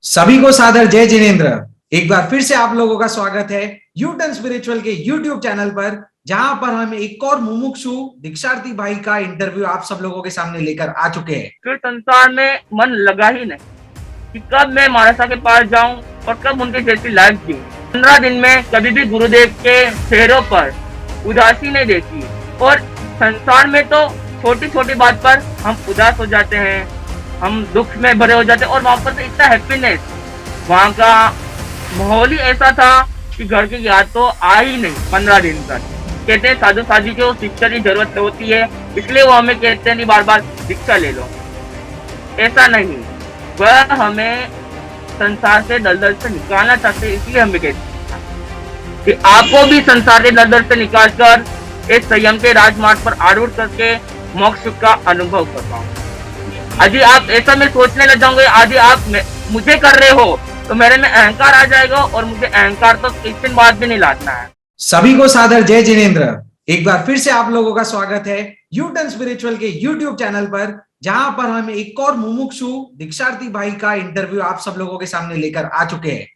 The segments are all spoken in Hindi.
सभी को सादर जय जिनेन्द्र। एक बार फिर से आप लोगों का स्वागत है यू टर्न स्पिरिचुअल के यूट्यूब चैनल पर, जहां पर हम एक और मुमुक्षु दीक्षार्थी भाई का इंटरव्यू आप सब लोगों के सामने लेकर आ चुके हैं। फिर संसार में मन लगा ही नहीं कि कब मैं महाराजा के पास जाऊं और कब उनके जैसी लाइफ जीऊं। 15 दिन में कभी भी गुरुदेव के चेहरों पर उदासी नहीं देखी और संसार में तो छोटी छोटी बात पर हम उदास हो जाते हैं, हम दुख में भरे हो जाते हैं और वहां पर तो इतना हैप्पीनेस, वहां का माहौल ही ऐसा था कि घर की याद तो आ ही नहीं 15 दिन तक। कहते हैं साधु साधु को शिक्षा की जरूरत होती है, इसलिए वो हमें कहते हैं बार बार शिक्षा ले लो। ऐसा नहीं, वह हमें संसार से दलदल से निकालना चाहते, इसलिए हमें कहते हैं कि आपको भी संसार के दलदल से निकाल कर एक संयम के राजमार्ग पर आरूढ़ करके मोक्ष का अनुभव कर पाऊं। यदि आप ऐसा में सोचने लग जाओगे, यदि आप मुझे कर रहे हो तो मेरे में अहंकार आ जाएगा और मुझे अहंकार तो किस दिन बाद भी नहीं लाना है। सभी को सादर जय जिनेन्द्र। एक बार फिर से आप लोगों का स्वागत है यू टर्न स्पिरिचुअल के यूट्यूब चैनल पर, जहां पर हम एक और मुमुक्षु दीक्षार्थी भाई का इंटरव्यू आप सब लोगों के सामने लेकर आ चुके हैं।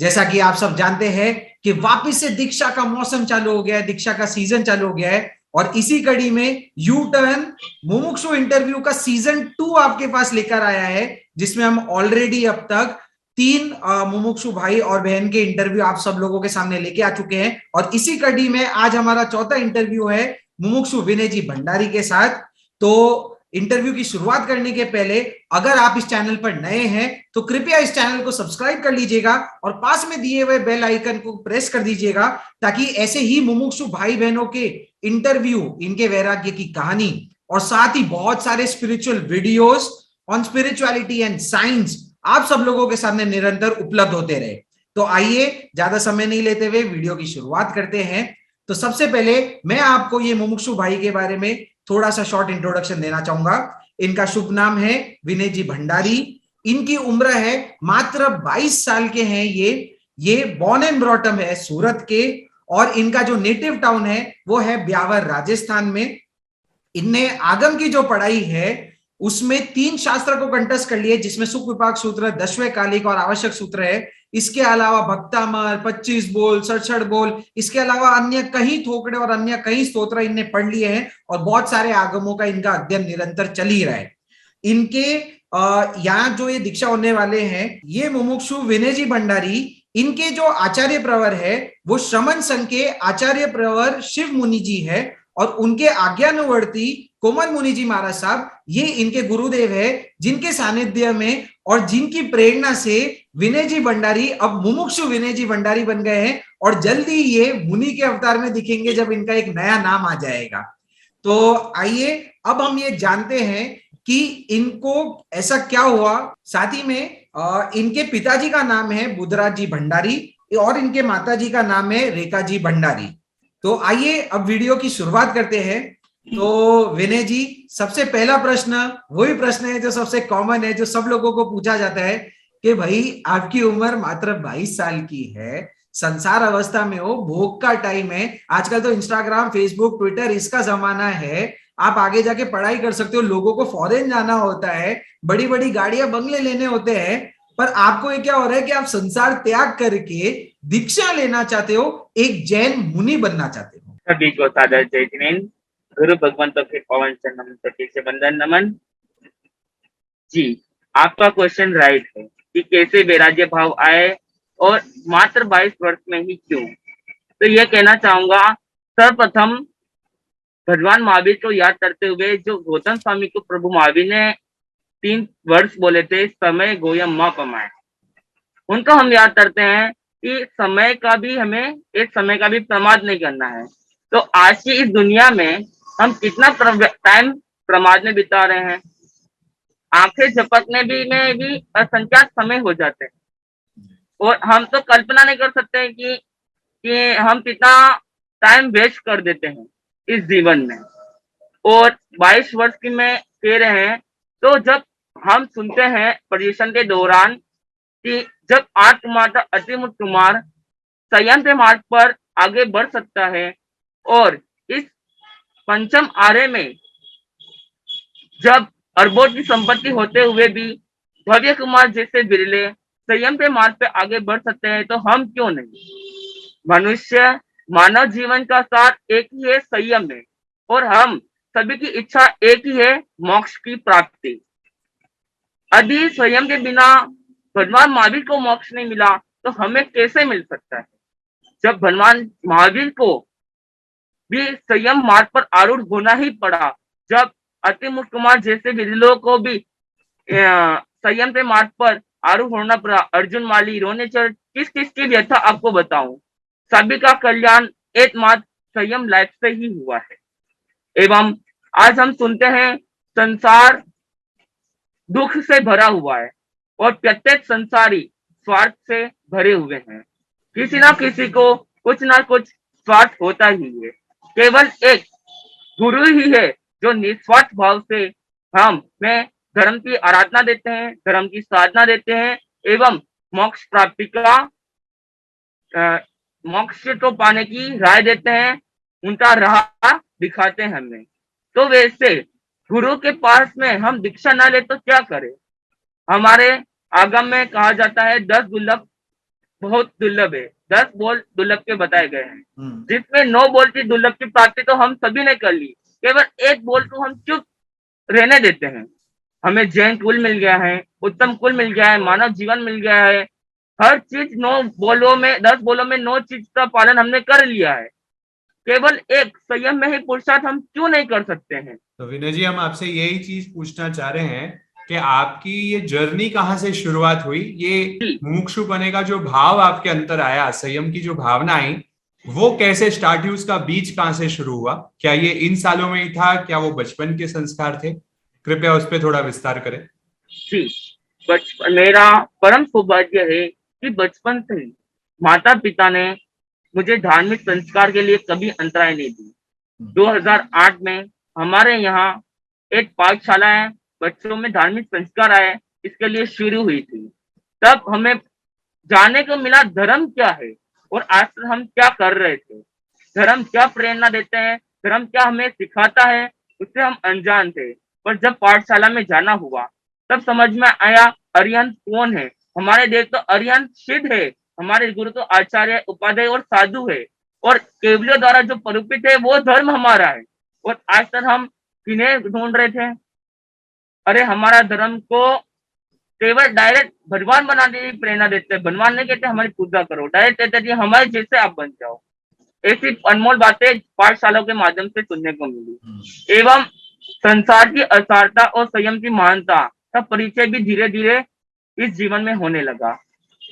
जैसा कि आप सब जानते हैं कि वापिस से दीक्षा का मौसम चालू हो गया है, दीक्षा का सीजन चालू हो गया है और इसी कड़ी में यू टर्न मुमुक्षु इंटरव्यू का सीजन 2 आपके पास लेकर आया है, जिसमें हम ऑलरेडी अब तक 3 मुमुक्षु भाई और बहन के इंटरव्यू आप सब लोगों के सामने लेके आ चुके हैं और इसी कड़ी में आज हमारा चौथा इंटरव्यू है मुमुक्षु विनय जी भंडारी के साथ। तो इंटरव्यू की शुरुआत करने के पहले अगर आप इस चैनल पर नए हैं तो कृपया इस चैनल को सब्सक्राइब कर लीजिएगा और पास में दिए हुए बेल आइकन को प्रेस कर दीजिएगा, ताकि ऐसे ही मुमुक्षु भाई बहनों के इंटरव्यू, इनके वैराग्य की कहानी और साथ ही बहुत सारे spiritual videos on spirituality and science आप सब लोगों के सामने निरंतर उपलब्ध होते रहे। तो आइए ज्यादा समय नहीं लेते हुए वीडियो की शुरुआत करते हैं। तो सबसे पहले मैं आपको ये मुमुक्षु भाई के बारे में थोड़ा सा शॉर्ट इंट्रोडक्शन देना चाहूंगा। इनका शुभ नाम है विनय जी भंडारी। इनकी उम्र है मात्र 22 साल के हैं। ये बॉर्न एंड ब्रॉटम है सूरत के और इनका जो नेटिव टाउन है वो है ब्यावर राजस्थान में। इनने आगम की जो पढ़ाई है उसमें 3 शास्त्र को कंठस्थ कर लिए, जिसमें सुख विपाक सूत्र, 10वें कालिक और आवश्यक सूत्र है। इसके अलावा भक्तामर, 25 बोल, 67 बोल, इसके अलावा अन्य कई थोकड़े और अन्य कई स्तोत्र इनने पढ़ लिए हैं और बहुत सारे आगमों का इनका अध्ययन निरंतर चल ही रहा है। इनके यहाँ जो ये दीक्षा होने वाले हैं, ये मुमुक्षु विनय जी भंडारी, इनके जो आचार्य प्रवर है वो श्रमण संघ के आचार्य प्रवर शिव मुनि जी है और उनके आज्ञानुवर्ती कोमल मुनि जी महाराज साहब, ये इनके गुरुदेव है, जिनके सानिध्य में और जिनकी प्रेरणा से विनय जी भंडारी अब मुमुक्षु विनय जी भंडारी बन गए हैं और जल्दी ये मुनि के अवतार में दिखेंगे जब इनका एक नया नाम आ जाएगा। तो आइए अब हम ये जानते हैं कि इनको ऐसा क्या हुआ। साथ ही में इनके पिताजी का नाम है बुधराज जी भंडारी और इनके माताजी का नाम है रेखा जी भंडारी। तो आइए अब वीडियो की शुरुआत करते हैं। तो विनय जी, सबसे पहला प्रश्न वही प्रश्न है जो सबसे कॉमन है, जो सब लोगों को पूछा जाता है कि भाई आपकी उम्र मात्र 22 साल की है, संसार अवस्था में हो, भोग का टाइम है, आजकल तो इंस्टाग्राम, फेसबुक, ट्विटर इसका जमाना है, आप आगे जाके पढ़ाई कर सकते हो, लोगों को फॉरेन जाना होता है, बड़ी बड़ी गाड़ियां बंगले लेने होते हैं, पर आपको ये क्या हो रहा है कि आप संसार त्याग करके दीक्षा लेना चाहते हो, एक जैन मुनि बनना चाहते हो। सभी को सादर जय जिनेन्द्र। गुरु भगवंतों के पवन चरणों से बंदन नमन। जी, आपका क्वेश्चन राइट है कि कैसे वैराग्य भाव आए और मात्र 22 वर्ष में ही क्यों। तो यह कहना चाहूंगा, सर्वप्रथम भगवान महावीर को याद करते हुए, जो गौतम स्वामी को प्रभु महावीर ने 3 वर्ष बोले थे, समय गोयम माँ पमाए, उनको हम याद करते हैं कि समय का भी हमें एक समय का भी प्रमाद नहीं करना है। तो आज की इस दुनिया में हम कितना टाइम प्रमाद में बिता रहे हैं, आंखें झपकने में भी असंख्यात समय हो जाते हैं और हम तो कल्पना नहीं कर सकते कि हम कितना टाइम वेस्ट कर देते हैं इस जीवन में। और 22 वर्ष की में कह रहे हैं, तो जब हम सुनते हैं पर्यूषण के दौरान कि जब आत्माता अतिमुत कुमार संयंत्र मार्ग पर आगे बढ़ सकता है और इस पंचम आर्य में जब अरबों की संपत्ति होते हुए भी भव्य कुमार जैसे बिरले संयम के मार्ग पे आगे बढ़ सकते हैं तो हम क्यों नहीं। मानव जीवन का सार एक ही है, संयम है, और हम सभी की इच्छा एक ही है, मोक्ष की प्राप्ति। यदि संयम के बिना भगवान महावीर को मोक्ष नहीं मिला तो हमें कैसे मिल सकता है। जब भगवान महावीर को भी संयम मार्ग पर आरूढ़ होना ही पड़ा, जब अतिमुख कुमार जैसे विरलों को भी संयम के मार्ग पर आरूढ़ होना पड़ा, अर्जुन, माली, रोनेचर, किस किस की व्यथा आपको बताऊं। सभी का कल्याण एकमात्र संयम लाइफ से ही हुआ है। एवं आज हम सुनते हैं संसार दुख से भरा हुआ है और प्रत्येक संसारी स्वार्थ से भरे हुए हैं। किसी ना किसी को कुछ ना कुछ स्वार्थ होता ही है। केवल एक गुरु ही है जो निस्वार्थ भाव से हमें धर्म की आराधना देते हैं, धर्म की साधना देते हैं एवं मोक्ष प्राप्ति का मोक्ष को पाने की राय देते हैं, उनका राह दिखाते हैं हमें। तो वैसे गुरु के पास में हम दीक्षा ना ले तो क्या करें। हमारे आगम में कहा जाता है 10 दुर्लभ बहुत दुर्लभ है, 10 बोल दुर्लभ के बताए गए हैं, जिसमें 9 बोल की दुर्लभ की प्राप्ति तो हम सभी ने कर ली, केवल एक बोल को हम चुप रहने देते हैं। हमें जैन कुल मिल गया है, उत्तम कुल मिल गया है, मानव जीवन मिल गया है, हर चीज 9 बोलों में 10 बोलों में 9 चीज का पालन हमने कर लिया है, केवल एक संयम में ही पुरुषार्थ हम क्यों नहीं कर सकते हैं। तो विनय जी, हम आपसे यही चीज पूछना चाह रहे हैं कि आपकी ये जर्नी कहाँ से शुरुआत हुई, ये मुमुक्षु बने का जो भाव आपके अंदर आया, संयम की जो भावना आई, वो कैसे स्टार्ट हुई, उसका बीज कहाँ से शुरू हुआ। क्या ये इन सालों में ही था, क्या वो बचपन के संस्कार थे? कृपया उस पर थोड़ा विस्तार करें। जी, बचपन मेरा परम सौभाग्य है कि बचपन से ही माता पिता ने मुझे धार्मिक संस्कार के लिए कभी अंतराय नहीं दी। 2008 में हमारे यहाँ एक पाठशाला है, बच्चों में धार्मिक संस्कार आए, इसके लिए शुरू हुई थी। तब हमें जानने को मिला धर्म क्या है और आज हम क्या कर रहे थे, धर्म क्या प्रेरणा देते हैं, धर्म क्या हमें सिखाता है, उससे हम अनजान थे। पर जब पाठशाला में जाना हुआ तब समझ में आया अरिहंत कौन है। हमारे देश तो अरिहंत सिद्ध है, हमारे गुरु तो आचार्य, उपाध्याय और साधु है, और केवलियों द्वारा जो परूपित है वो धर्म हमारा है। और आज तक हम किन्हें ढूंढ रहे थे। अरे हमारा धर्म को केवल डायरेक्ट भगवान बनाने की प्रेरणा देते हैं, भगवान नहीं कहते हमारी पूजा करो, डायरेक्ट कहते हैं हमारे जैसे आप बन जाओ। ऐसी अनमोल बातें पाठशालाओं के माध्यम से सुनने को मिली। एवं संसार की असारता और संयम की महानता का परिचय भी धीरे धीरे इस जीवन में होने लगा।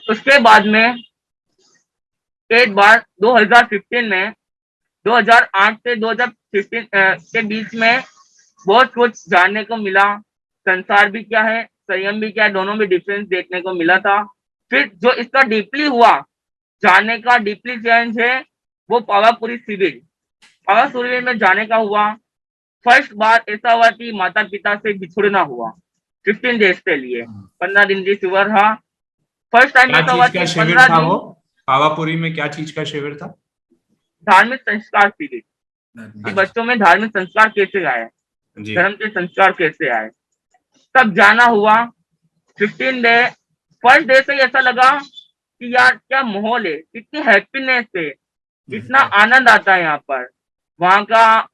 उसके बाद में एक बार 2015 में 2008 से 2015 के बीच में बहुत कुछ जानने को मिला, संसार भी क्या है, संयम भी क्या है, दोनों में डिफरेंस देखने को मिला था। फिर जो इसका डीपली हुआ, जानने का डीपली चेंज है, वो पावापुरी शिविर, पावापुरी शिविर में जाने का हुआ। फर्स्ट बार ऐसा हुआ कि माता पिता से बिछुड़ना हुआ 15 डेज के लिए, 15 दिन की शिविर था। फर्स्ट टाइम ऐसा हुआ कि 15 दिन। पावापुरी में क्या चीज का शिविर था? धार्मिक संस्कार शिविर, बच्चों में धार्मिक संस्कार कैसे आए, धर्म के संस्कार कैसे आए, तब जाना हुआ। 15 डे, फर्स्ट डे से ही ऐसा लगा कि यार क्या माहौल है, कितनी हैप्पीनेस है, इतना आनंद आता है यहाँ पर। वहां का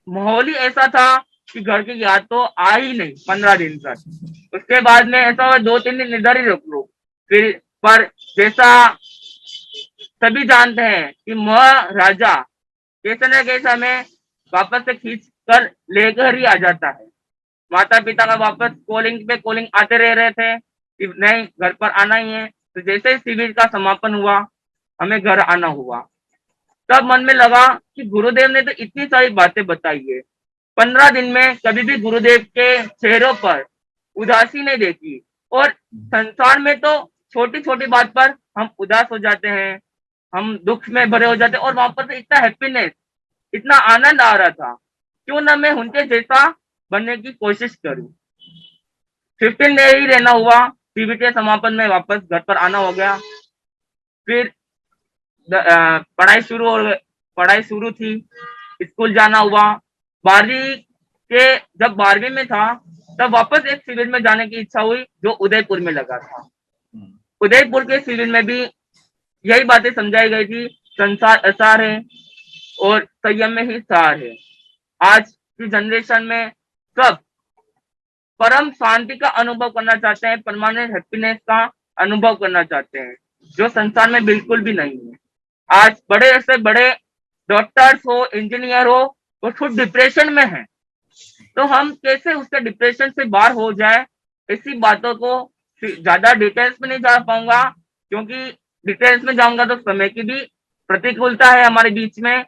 माहौल ही ऐसा था कि घर की याद तो आ ही नहीं 15 दिन तक। उसके बाद में ऐसा हुआ 2-3 दिन इधर ही रुक लो, फिर पर जैसा सभी जानते हैं कि महाराजा कैसे न कैसे हमें वापस से खींच कर लेकर ही आ जाता है। माता पिता का वापस कॉलिंग आते रह रहे थे कि नहीं घर पर आना ही है। तो जैसे ही शिविर का समापन हुआ, हमें घर आना हुआ, तब मन में लगा कि गुरुदेव ने तो इतनी सारी बातें बताई है, 15 दिन में कभी भी गुरुदेव के चेहरों पर उदासी नहीं देखी। और संसार में तो छोटी छोटी बात पर हम उदास हो जाते हैं, हम दुख में भरे हो जाते हैं, और वहां पर इतना हैप्पीनेस, इतना आनंद आ रहा था, क्यों ना मैं उनके जैसा बनने की कोशिश करूं। 15 डे ही रहना हुआ, शिविर के समापन में वापस घर पर आना हो गया। फिर पढ़ाई शुरू थी, स्कूल जाना हुआ। 12वीं में था तब वापस एक शिविर में जाने की इच्छा हुई जो उदयपुर में लगा था। उदयपुर के सिविल में भी यही बातें समझाई गई थी, संसार असार है और संयम में ही सार है। आज की जनरेशन में सब परम शांति का अनुभव करना चाहते हैं, परमानेंट हैप्पीनेस का अनुभव करना चाहते हैं, जो संसार में बिल्कुल भी नहीं है। आज बड़े से बड़े डॉक्टर्स हो, इंजीनियर हो, वो खुद डिप्रेशन में है, तो हम कैसे उसके डिप्रेशन से बाहर हो जाए, ऐसी बातों को ज्यादा डिटेल्स में नहीं जा पाऊंगा, क्योंकि डिटेल्स में जाऊंगा तो समय की भी प्रतिकूलता है हमारे बीच में।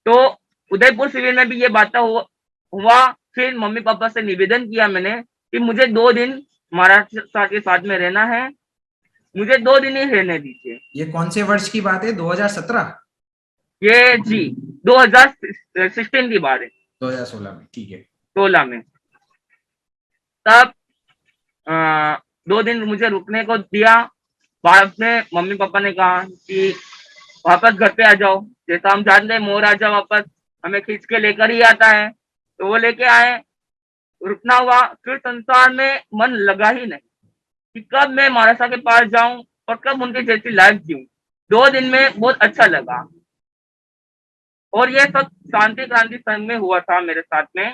तो उदयपुर सिविल में भी ये बातें हुआ। फिर मम्मी पापा से निवेदन किया मैंने कि मुझे 2 दिन महाराष्ट्र के साथ में रहना है, मुझे 2 दिन ही रहने दीजिए। ये कौन से वर्ष की बात है? 2017? ये जी 2016 की बात है। 2016 में, ठीक है। 16 में तब 2 दिन मुझे रुकने को दिया। बाद में मम्मी पापा ने कहा कि वापस घर पे आ जाओ, जैसा हम जानते हैं मोर राजा वापस हमें खींच के लेकर ही आता है, तो वो लेके आए। रुकना हुआ, फिर संसार में मन लगा ही नहीं कि कब मैं महाराजा के पास जाऊं और कब उनके जैसी लाइफ जीऊं। 2 दिन में बहुत अच्छा लगा। और ये सब शांति क्रांति संघ में हुआ था मेरे साथ में,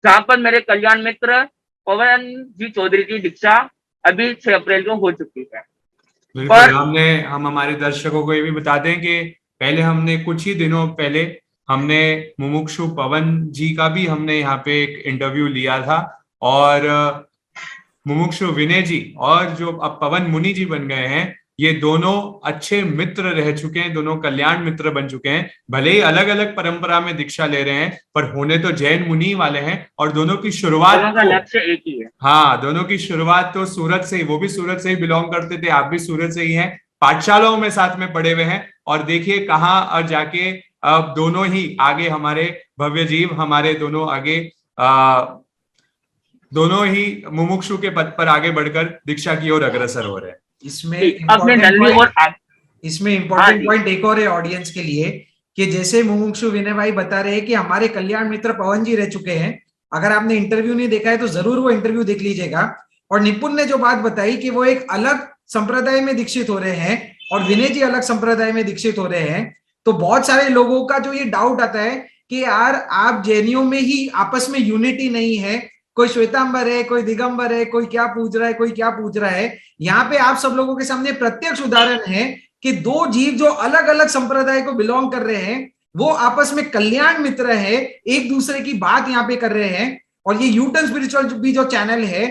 जहां पर मेरे कल्याण मित्र पवन जी चौधरी की दीक्षा अभी 6 अप्रैल को हो चुकी है। बिल्कुल, हम हमारे दर्शकों को ये भी बता दें कि पहले हमने कुछ ही दिनों पहले हमने मुमुक्षु पवन जी का भी हमने यहाँ पे एक इंटरव्यू लिया था, और मुमुक्षु विनय जी और जो अब पवन मुनि जी बन गए हैं, ये दोनों अच्छे मित्र रह चुके हैं, दोनों कल्याण मित्र बन चुके हैं। भले ही अलग अलग परंपरा में दीक्षा ले रहे हैं, पर होने तो जैन मुनि वाले हैं, और दोनों की शुरुआत दोनों का लक्ष्य एक ही है। हाँ, दोनों की शुरुआत तो सूरत से ही, वो भी सूरत से ही बिलोंग करते थे, आप भी सूरत से ही हैं, पाठशालाओं में साथ में पढ़े हुए हैं, और देखिए कहाँ और जाके अब दोनों ही आगे हमारे भव्य जीव, हमारे दोनों आगे दोनों ही मुमुक्षु के पद पर आगे बढ़कर दीक्षा की ओर अग्रसर हो रहे हैं। इसमें हाँ इम्पोर्टेंट पॉइंट एक और है ऑडियंस के लिए, कि जैसे मुमुक्षु विनय भाई बता रहे हैं कि हमारे कल्याण मित्र पवन जी रह चुके हैं। अगर आपने इंटरव्यू नहीं देखा है तो जरूर वो इंटरव्यू देख लीजिएगा। और निपुण ने जो बात बताई कि वो एक अलग संप्रदाय में दीक्षित हो रहे हैं और विनय जी अलग संप्रदाय में दीक्षित हो रहे हैं, तो बहुत सारे लोगों का जो ये डाउट आता है कि यार आप जैनियों में ही आपस में यूनिटी नहीं है, कोई श्वेतांबर है, कोई दिगंबर है, कोई क्या पूछ रहा है, कोई क्या पूछ रहा है। यहाँ पे आप सब लोगों के सामने प्रत्यक्ष उदाहरण है कि 2 जीव जो अलग अलग संप्रदाय को बिलोंग कर रहे हैं, वो आपस में कल्याण मित्र है, एक दूसरे की बात यहाँ पे कर रहे हैं। और ये यूटर्न स्पिरिचुअल भी जो चैनल है,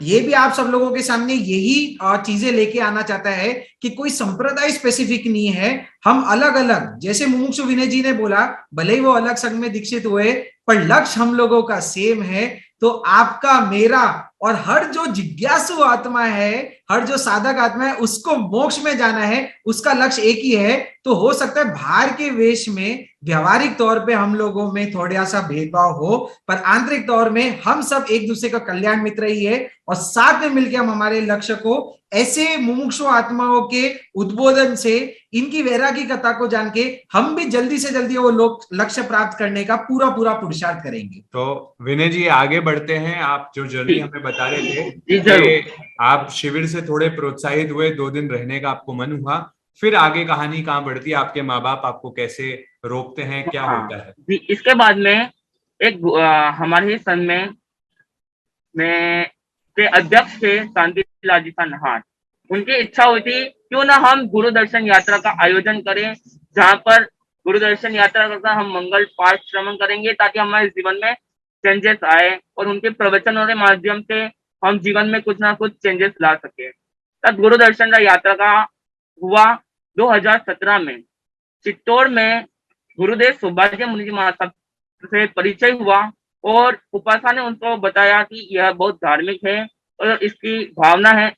ये भी आप सब लोगों के सामने यही चीजें लेके आना चाहता है कि कोई संप्रदाय स्पेसिफिक नहीं है, हम अलग अलग, जैसे मुमुक्षु विनय जी ने बोला, भले ही वो अलग संघ में दीक्षित हुए, पर लक्ष्य हम लोगों का सेम है। तो आपका, मेरा और हर जो जिज्ञासु आत्मा है, हर जो साधक आत्मा है, उसको मोक्ष में जाना है, उसका लक्ष्य एक ही है। तो हो सकता है बाहर के वेश में व्यवहारिक तौर पे हम लोगों में थोड़ा सा भेदभाव हो, पर आंतरिक तौर में हम सब एक दूसरे का कल्याण मित्र ही है, और साथ में मिलकर हम हमारे लक्ष्य को ऐसे मुमुक्षु आत्माओं के उद्बोधन से, इनकी वैरागी कथा को जान के हम भी जल्दी से जल्दी वो लोग लक्ष्य प्राप्त करने का पूरा पूरा पुरुषार्थ करेंगे। तो विनय जी आगे बढ़ते हैं। आप जो जर्नी हमें बता रहे थे जी, आप शिविर से थोड़े प्रोत्साहित हुए, 2 दिन रहने का आपको मन हुआ, फिर आगे कहानी कहाँ बढ़ती है? आपके माँ बाप आपको कैसे रोकते हैं, क्या होता है? जी, इसके बाद में एक हमारे ही संघ में के अध्यक्ष थे शांति लाल जी नहार। उनकी इच्छा हुई थी क्यों ना हम गुरु दर्शन यात्रा का आयोजन करें, जहां पर गुरु दर्शन यात्रा करके हम मंगल पाठ श्रवण करेंगे, ताकि हमारे जीवन में चेंजेस आए और उनके प्रवचनों के माध्यम से हम जीवन में कुछ ना कुछ चेंजेस ला सके। तब गुरु दर्शन का यात्रा का हुआ 2017 में चित्तौड़ में गुरुदेव सौभाग्य मुनि जी महाराज से परिचय हुआ, और उपासना ने उनको बताया कि यह बहुत धार्मिक है और इसकी भावना है।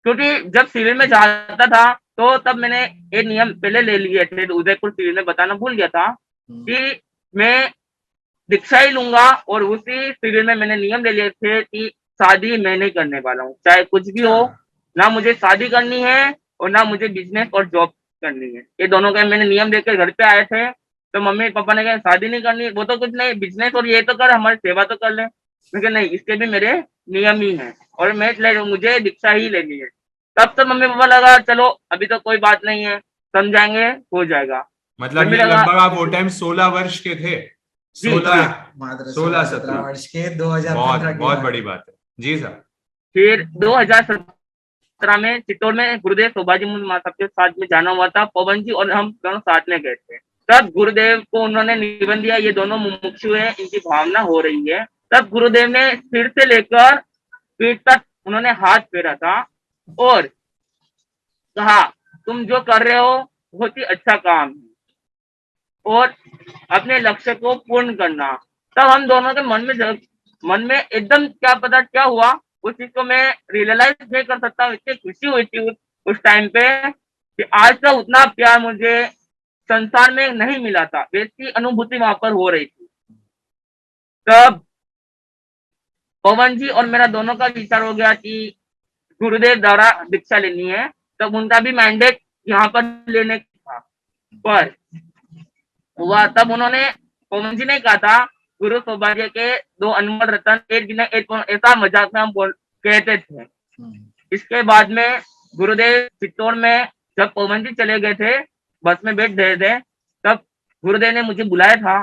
क्योंकि जब शिविर में जाता था तो तब मैंने एक नियम पहले ले लिए थे, उदयपुर शिविर में बताना भूल गया था कि मैं दीक्षा ही लूंगा, और उसी शिविर में मैंने नियम ले लिए थे कि शादी मैं नहीं करने वाला हूँ, चाहे कुछ भी हो, ना मुझे शादी करनी है और ना मुझे बिजनेस और जॉब करनी है। ये दोनों का मैंने नियम लेकर घर पे आए थे, तो मम्मी पापा ने कहा शादी नहीं करनी, वो तो कुछ नहीं, बिजनेस और ये तो कर, हमारी सेवा तो कर ले। मैं कहा नहीं, इसके भी मेरे नियम ही हैं और मैं मुझे दीक्षा ही लेनी है। तब तो मम्मी पापा लगा चलो अभी तो कोई बात नहीं है, समझाएंगे, हो जाएगा। मतलब मम्मी ये लगा लगभग आप वो टाइम 16 वर्ष के थे? जी 16, मात्र 16 17 17। वर्ष के बहुत 2015 की बहुत बात बड़ी है। बात है जी सर। फिर 2017 में चित्तौड़ में गुरुदेव शोभाजी महाराज के साथ में जाना हुआ था। पवन जी और हम दोनों साथ में गए थे। तब गुरुदेव को उन्होंने निवेदन दिया, ये दोनों मुमुक्षु हैं, इनकी भावना हो रही है। तब गुरुदेव ने सिर से लेकर पीठ तक उन्होंने हाथ फेरा था और कहा तुम जो कर रहे हो बहुत ही अच्छा काम है और अपने लक्ष्य को पूर्ण करना। तब हम दोनों के मन में एकदम क्या पता क्या हुआ, उस चीज को मैं रियलाइज नहीं कर सकता, इतनी खुशी हुई थी उस टाइम पे कि आज तक उतना प्यार मुझे संसार में नहीं मिला था, वैसी अनुभूति वहां पर हो रही थी। तब पवन जी और मेरा दोनों का विचार हो गया कि गुरुदेव द्वारा दीक्षा लेनी है। तब उनका भी मैंडेट यहाँ पर लेने का था, पर हुआ तब उन्होंने, पवन जी ने कहा था गुरु सौभाग्य के 2 अनमोल रतन एक बिना एक कौन, ऐसा मजाक में हम कहते थे। इसके बाद में गुरुदेव चित्तौड़ में जब पवन जी चले गए थे, बस में बैठ गए थे, तब गुरुदेव ने मुझे बुलाया था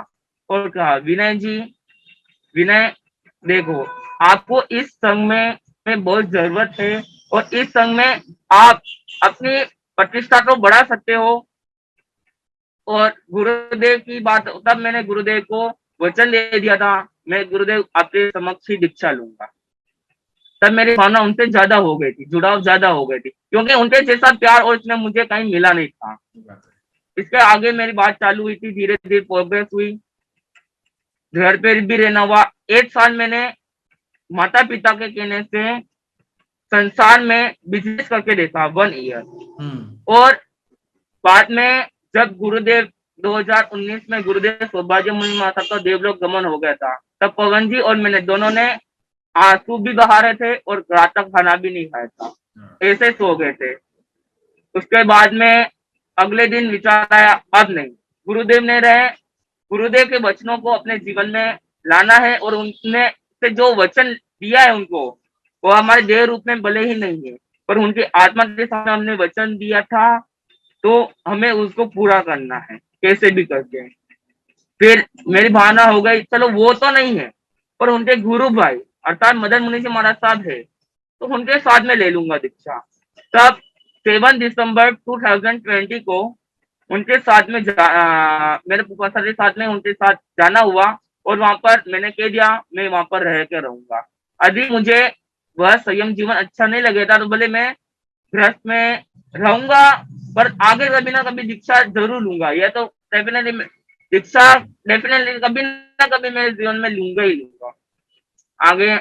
और कहा विनय जी, विनय देखो आपको इस संघ में बहुत जरूरत है और इस संघ में आप अपनी प्रतिष्ठा को बढ़ा सकते हो। और गुरुदेव की बात, तब मैंने गुरुदेव को वचन दे दिया था मैं गुरुदेव आपके समक्ष ही दीक्षा लूंगा। तब मेरी भावना उनसे ज्यादा हो गई थी, जुड़ाव ज्यादा हो गई थी, क्योंकि उनके जैसा प्यार और इसमें मुझे कहीं मिला नहीं था। इसके आगे मेरी बात चालू हुई थी, धीरे धीरे प्रोग्रेस हुई, घर पे भी रहना हुआ। 1 साल मैंने माता पिता के कहने से संसार में बिजनेस करके देखा, 1 ईयर। और बाद में जब गुरुदेव 2019 में गुरुदेव सौभाग्य मुनि माता का देवलोक गमन हो गया था, तब पवन जी और मैंने दोनों ने आंसू भी बहा रहे थे और रात तक खाना भी नहीं खाया था, ऐसे सो गए थे। उसके बाद में अगले दिन विचार आया अब नहीं, गुरुदेव ने रहे, गुरुदेव के वचनों को अपने जीवन में लाना है और उनने से जो वचन दिया है उनको, वो हमारे देह रूप में भले ही नहीं है पर उनकी आत्मा के सामने हमने वचन दिया था, तो हमें उसको पूरा करना है कैसे भी करके। फिर मेरी भावना हो गई चलो वो तो नहीं है पर उनके गुरु भाई अर्थात मदन मुनि जी महाराज साहब है, तो उनके साथ में ले लूंगा दीक्षा। तब 7 दिसंबर 2020 को उनके साथ में मेरे प्रोफेसर के साथ में उनके साथ जाना हुआ और वहां पर मैंने कह दिया मैं वहां पर रह के रहूंगा। यदि मुझे वह संयम जीवन अच्छा नहीं लगेगा तो भले मैं गृहस्थ में रहूंगा पर आगे कभी ना कभी दीक्षा जरूर लूंगा। यह तो डेफिनेटली दीक्षा डेफिनेटली कभी ना कभी मेरे जीवन में लूंगा ही लूंगा। आगे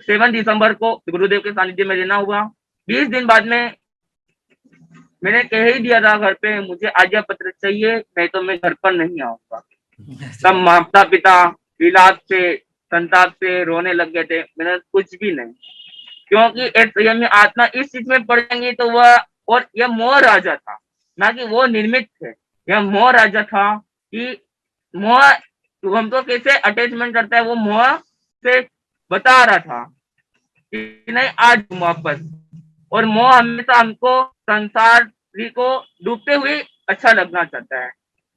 7 दिसंबर को गुरुदेव के सानिध्य में रहना हुआ। 20 दिन बाद में मैंने कह ही दिया था घर पे मुझे आज्ञा पत्र चाहिए, नहीं तो मैं घर पर नहीं आऊंगा। तब माता पिता विलाप से संताप से रोने लग गए थे। मैंने कुछ भी नहीं, क्योंकि एक संयमी आत्मा इस चीज में पड़ जाएंगी तो वह, और यह मोह राजा था ना कि वो निर्मित थे, यह मोह राजा था कि मोह हम तो कैसे अटैचमेंट करता है, वो मोह से बता रहा था कि नहीं आज वापस। और मोह हमेशा हमको संसार को डूबते हुए अच्छा लगना चाहता है।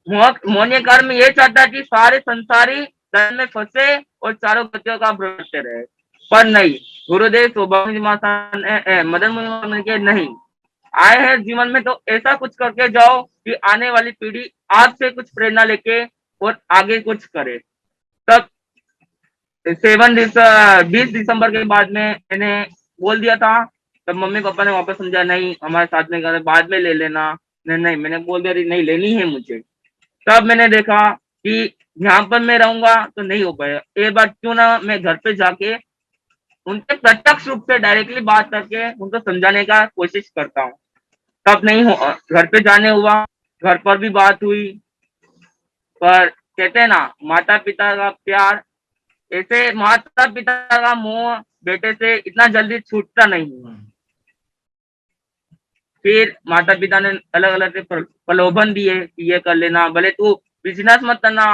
मोहनीय कर्म ये चाहता है कि सारे संसारी धर्म में फंसे और चारों गतियों का भ्रष्ट रहे, पर नहीं, गुरुदेव सौभाग्य मदन मुनि के नहीं आए हैं जीवन में तो ऐसा कुछ करके जाओ कि आने वाली पीढ़ी आपसे कुछ प्रेरणा लेके और आगे कुछ करे। तब 20 दिसंबर के बाद में मैंने बोल दिया था। तब मम्मी पापा ने वापस समझा नहीं हमारे साथ में कर बाद में ले लेना, नहीं मैंने बोल दिया नहीं लेनी है मुझे। तब मैंने देखा कि यहाँ पर मैं रहूंगा तो नहीं हो पाएगा, एक बार क्यों ना मैं घर पे जाके उनसे प्रत्यक्ष रूप से डायरेक्टली बात करके उनको समझाने का कोशिश करता हूँ। तब नहीं हो, घर पे जाने हुआ, घर पर भी बात हुई, पर कहते हैं ना माता पिता का प्यार, ऐसे माता पिता का मोह बेटे से इतना जल्दी छूटता नहीं। फिर माता पिता ने अलग अलग प्रलोभन दिए कि ये कर लेना, भले तू बिजनेस मत करना,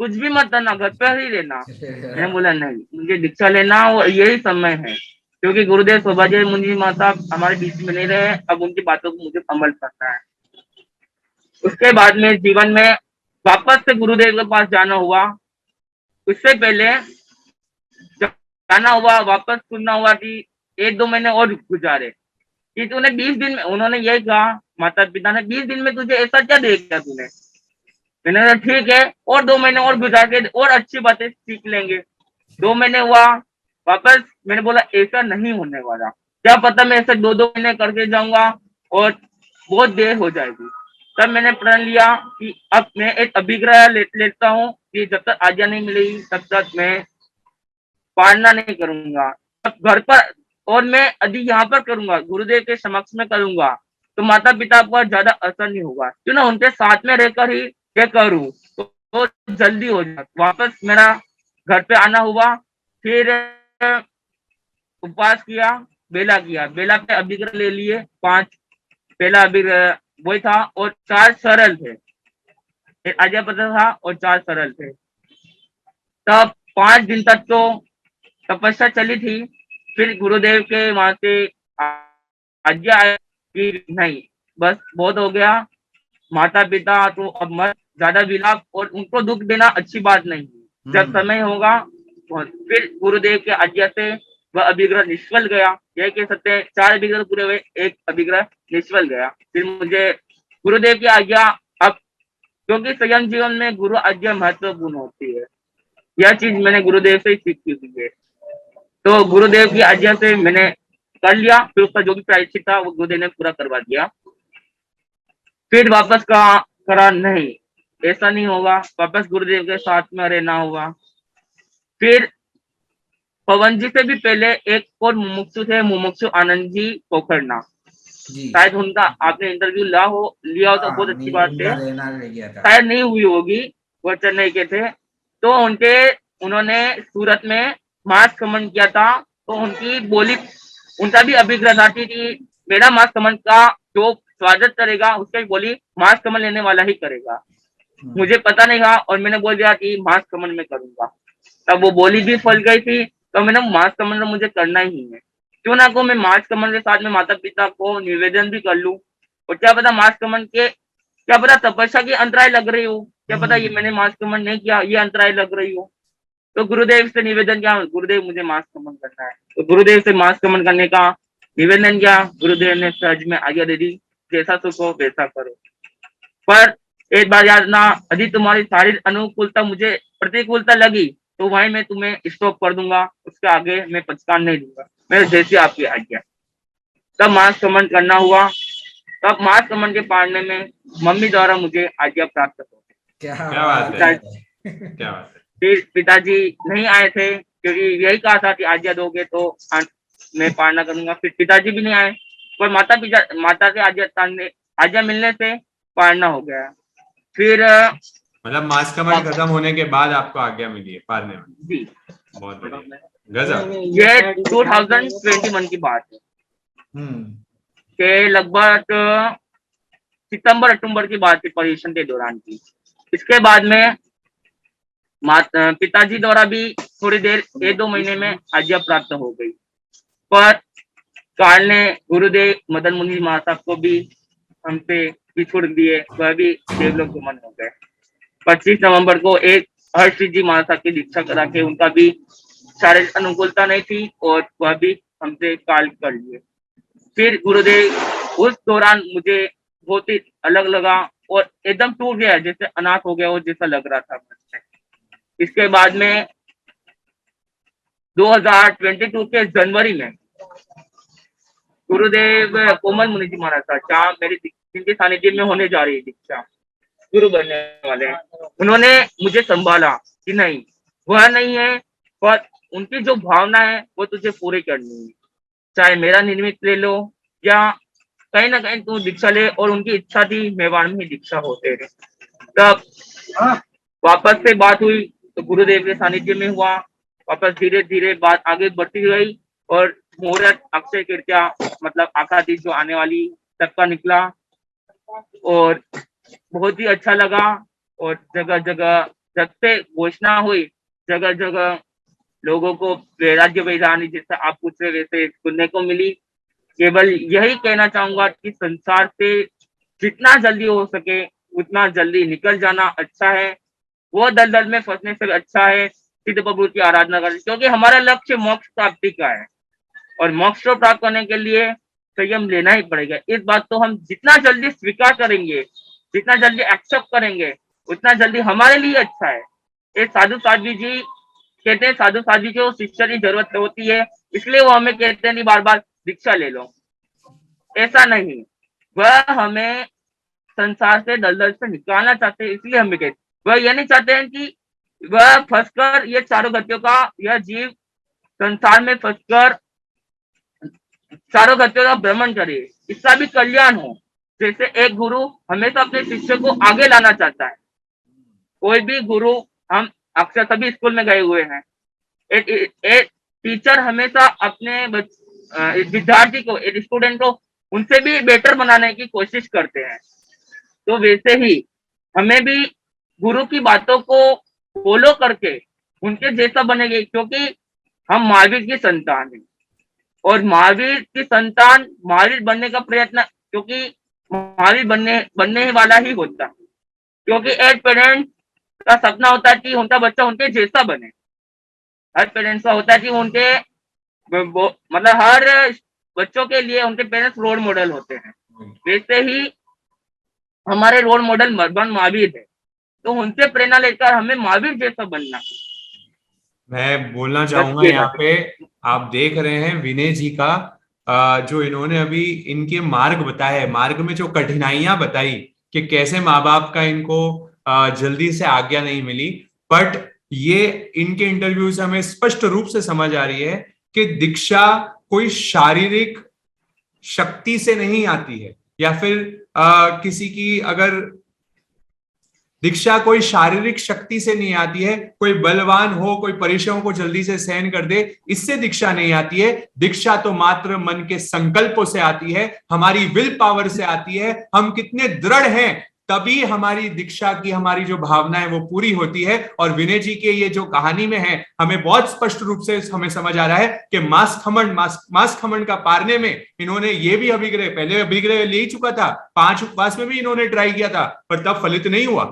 कुछ भी मत करना, घर पर ही रहना। मैंने बोला नहीं, मुझे दीक्षा लेना और यही समय है। क्योंकि गुरुदेव सौभाग्य मुनि माता हमारे बीच में नहीं रहे, अब उनकी बातों को मुझे अमल करना है। उसके बाद में जीवन में वापस से गुरुदेव के पास जाना हुआ। उससे पहले जाना हुआ, वापस सुनना हुआ कि 1-2 महीने और गुजारे, कि तूने 20 दिन में, उन्होंने यही कहा माता पिता ने, 20 दिन में तुझे ऐसा क्या देख लिया तूने। मैंने कहा ठीक है, और 2 महीने और गुजार के और अच्छी बातें सीख लेंगे। 2 महीने हुआ, वापस मैंने बोला ऐसा नहीं होने वाला, क्या पता मैं ऐसे 2-2 महीने करके जाऊंगा और बहुत देर हो जाएगी। तब मैंने प्रण लिया कि अब मैं एक अभिग्रह लेता हूँ कि जब तक आज्ञा नहीं मिलेगी तब तक मैं पालना नहीं करूंगा। अब घर पर, और मैं यदि यहाँ पर करूंगा, गुरुदेव के समक्ष में करूंगा, तो माता पिता पर ज्यादा असर नहीं होगा, क्यों ना उनके साथ में रहकर ही ये करूँ तो जल्दी हो जाए। वापस मेरा घर पे आना हुआ, फिर उपवास किया, बेला किया, बेला पे अभिग्रह ले लिए 5, पहला अभिग्रह वही था और 4 सरल थे, एक आज्ञा पत्र था और 4 सरल थे। तब 5 दिन तक तो तपस्या चली थी। फिर गुरुदेव के वहां से आज्ञा आई कि नहीं, बस बहुत हो गया, माता पिता तो अब मत ज्यादा विलाप और उनको दुख देना अच्छी बात नहीं है। जब समय होगा फिर गुरुदेव के आज्ञा से वह अभिग्रह निष्फल गया। यह कह सकते हैं 4 अभिग्रह पूरे हुए, 1 अभिग्रह निष्फल गया। फिर मुझे गुरुदेव की आज्ञा, अब क्योंकि संयम जीवन में गुरु आज्ञा महत्वपूर्ण होती है, यह चीज मैंने गुरुदेव से ही सीखी हुई है। तो गुरुदेव की आज्ञा से मैंने कर लिया, फिर उसका जो भी प्रायश्चित था वो गुरुदेव ने पूरा करवा दिया। फिर वापस करा नहीं, ऐसा नहीं होगा, वापस गुरुदेव के साथ में रहना होगा। फिर पवन जी से भी पहले एक और मुमुक्षु थे, मुमुक्षु आनंद जी पोखरना, शायद उनका आपने इंटरव्यू लिया हो तो बहुत अच्छी बात है, शायद नहीं हुई होगी, वो चेन्नई के थे। तो उन्होंने सूरत में मास कमन किया था, तो उनकी बोली, उनका भी अभिग्रह था कि मेरा मास कमन का जो स्वागत करेगा उसका भी बोली मास कमन लेने वाला ही करेगा। मुझे पता नहीं था और मैंने बोल दिया कि मास कमन में करूंगा। तब वो बोली भी फल गई थी, तो मैंने मास कमन मुझे करना ही है, क्यों ना को मैं मास कमन के साथ में माता पिता को निवेदन भी कर लूं, और क्या पता मास कमन के, क्या पता तपस्या की अंतराय लग रही हो, क्या पता ये मैंने मास कमन नहीं किया ये अंतराय लग रही हो। तो गुरुदेव से निवेदन किया, गुरुदेव मुझे मास कमन करना है, तो गुरुदेव से मास कमन करने का निवेदन किया। गुरुदेव ने सहज में आज्ञा दे दी, जैसा सुख हो वैसा करो। पर एक बार याद ना, यदि तुम्हारी सारी अनुकूलता मुझे प्रतिकूलता लगी तो वहीं मैं तुम्हें स्टॉप कर दूंगा, उसके आगे मैं पचकान नहीं दूंगा, मेरे जैसी आपकी आज्ञा। तब मास कमन करना हुआ। तब मास कमन के पालने में मम्मी द्वारा मुझे आज्ञा प्राप्त हो गई। क्या बात है, क्या बात है। फिर पिताजी नहीं आए थे, क्योंकि यही कहा था कि आज्ञा दोगे तो मैं पालना करूंगा। फिर पिताजी भी नहीं आए, पर माता से आज्ञा मिलने से पालना हो गया। फिर मतलब मास कमांड खत्म होने के बाद आपको आज्ञा मिली है पालने में? जी, बहुत बढ़िया, गजब। ये 2021 की बात है के लगभग सितंबर अक्टूबर की बात थी, पर्यवेक्षण के दौरान की। इसके बाद में पिताजी द्वारा भी थोड़ी देर 1-2 महीने में आज्ञा प्राप्त हो गई, पर काल ने गुरुदेव मदन मुनि महाराज को भी हमसे बिछुड़ दिए, वह भी देवलोक गमन हो गए। 25 नवंबर को एक हर्षि जी महाराज की दीक्षा करा के, उनका भी शारीरिक अनुकूलता नहीं थी और वह भी हमसे काल कर लिए। फिर गुरुदेव, उस दौरान मुझे बहुत ही अलग लगा और एकदम टूट गया, जैसे अनाथ हो गया हो जैसा लग रहा था मन में। इसके बाद में 2022 के जनवरी में गुरुदेव कोमल मुनि जी महाराज था, जहाँ मेरी जिनके सानिध्य में होने जा रही है दीक्षा, गुरु बनने वाले हैं, उन्होंने मुझे संभाला कि नहीं, वह नहीं है, पर उनकी जो भावना है वो तुझे पूरी करनी है, चाहे मेरा निमित्त ले लो या कहीं ना कहीं तू दीक्षा ले। और उनकी इच्छा थी मेवाड़ में ही दीक्षा होते रहे। तब वापस से बात हुई तो गुरुदेव के सानिध्य में हुआ, वापस धीरे धीरे बात आगे बढ़ती गई और मुहूर्त अक्षय तृतीया मतलब आकातीत जो आने वाली तब का निकला और बहुत ही अच्छा लगा। और जगह जगह जब से घोषणा हुई, जगह जगह लोगों को वैराग्य वैरानी जैसा आप पूछ रहे वैसे सुनने को मिली। केवल यही कहना चाहूंगा कि संसार से जितना जल्दी हो सके उतना जल्दी निकल जाना अच्छा है। वो दलदल में फंसने से अच्छा है सिद्ध प्रभु की आराधना करना, क्योंकि हमारा लक्ष्य मोक्ष प्राप्ति का है और मोक्ष को प्राप्त करने के लिए संयम लेना ही पड़ेगा। इस बात को हम जितना जल्दी स्वीकार करेंगे, जितना जल्दी एक्सेप्ट करेंगे, उतना जल्दी हमारे लिए अच्छा है। ये साधु साध्वी जी कहते हैं, साधु साध्वी को शिष्य की जरूरत होती है, इसलिए वो हमें कहते हैं नहीं बार बार दीक्षा ले लो। ऐसा नहीं, वह हमें संसार से दलदल से निकालना चाहते हैं, इसलिए हमें कहते, वह ये नहीं चाहते हैं कि वह फंसकर ये चारों गतियों का, यह जीव संसार में फंसकर चारों गतियों का भ्रमण करे, इसका भी कल्याण हो। जैसे एक गुरु हमेशा अपने शिष्य को आगे लाना चाहता है। कोई भी गुरु, हम अक्सर सभी स्कूल में गए हुए हैं, एक टीचर हमेशा अपने विद्यार्थी को, एक स्टूडेंट को उनसे भी बेटर बनाने की कोशिश करते हैं। तो वैसे ही हमें भी गुरु की बातों को फॉलो करके उनके जैसा बनेंगे, क्योंकि हम महावीर की संतान हैं और महावीर की संतान महावीर बनने का प्रयत्न, क्योंकि महावीर बनने ही वाला ही होता है। क्योंकि एक पेरेंट का सपना होता है कि उनका बच्चा उनके जैसा बने। हर पेरेंट्स का होता है कि उनके मतलब हर बच्चों के लिए उनके पेरेंट्स रोल मॉडल होते हैं। वैसे ही हमारे रोल मॉडल भगवान महावीर है, तो उनसे प्रेरणा लेकर हमें महावीर जैसा बनना। मैं बोलना चाहूंगा यहाँ पे, आप देख रहे हैं विनय जी का जो इन्होंने अभी इनके मार्ग बताया है, मार्ग में जो कठिनाइयां बताई कि कैसे माँ बाप का इनको जल्दी से आज्ञा नहीं मिली, बट ये इनके इंटरव्यू से हमें स्पष्ट रूप से समझ आ रही है कि दीक्षा कोई शारीरिक शक्ति से नहीं आती है, या फिर किसी की अगर दीक्षा कोई शारीरिक शक्ति से नहीं आती है, कोई बलवान हो, कोई परिश्रमों को जल्दी से सहन कर दे, इससे दीक्षा नहीं आती है। दीक्षा तो मात्र मन के संकल्पों से आती है, हमारी विल पावर से आती है। हम कितने दृढ़ हैं तभी हमारी दीक्षा की हमारी जो भावना है वो पूरी होती है। और विनय जी के ये जो कहानी में है, हमें बहुत स्पष्ट रूप से हमें समझ आ रहा है कि मांस खमंड का पारने में इन्होंने ये भी अभिग्रह, पहले अभिग्रह ले ही चुका था, 5 उपवास में भी इन्होंने ट्राई किया था, पर तब फलित नहीं हुआ,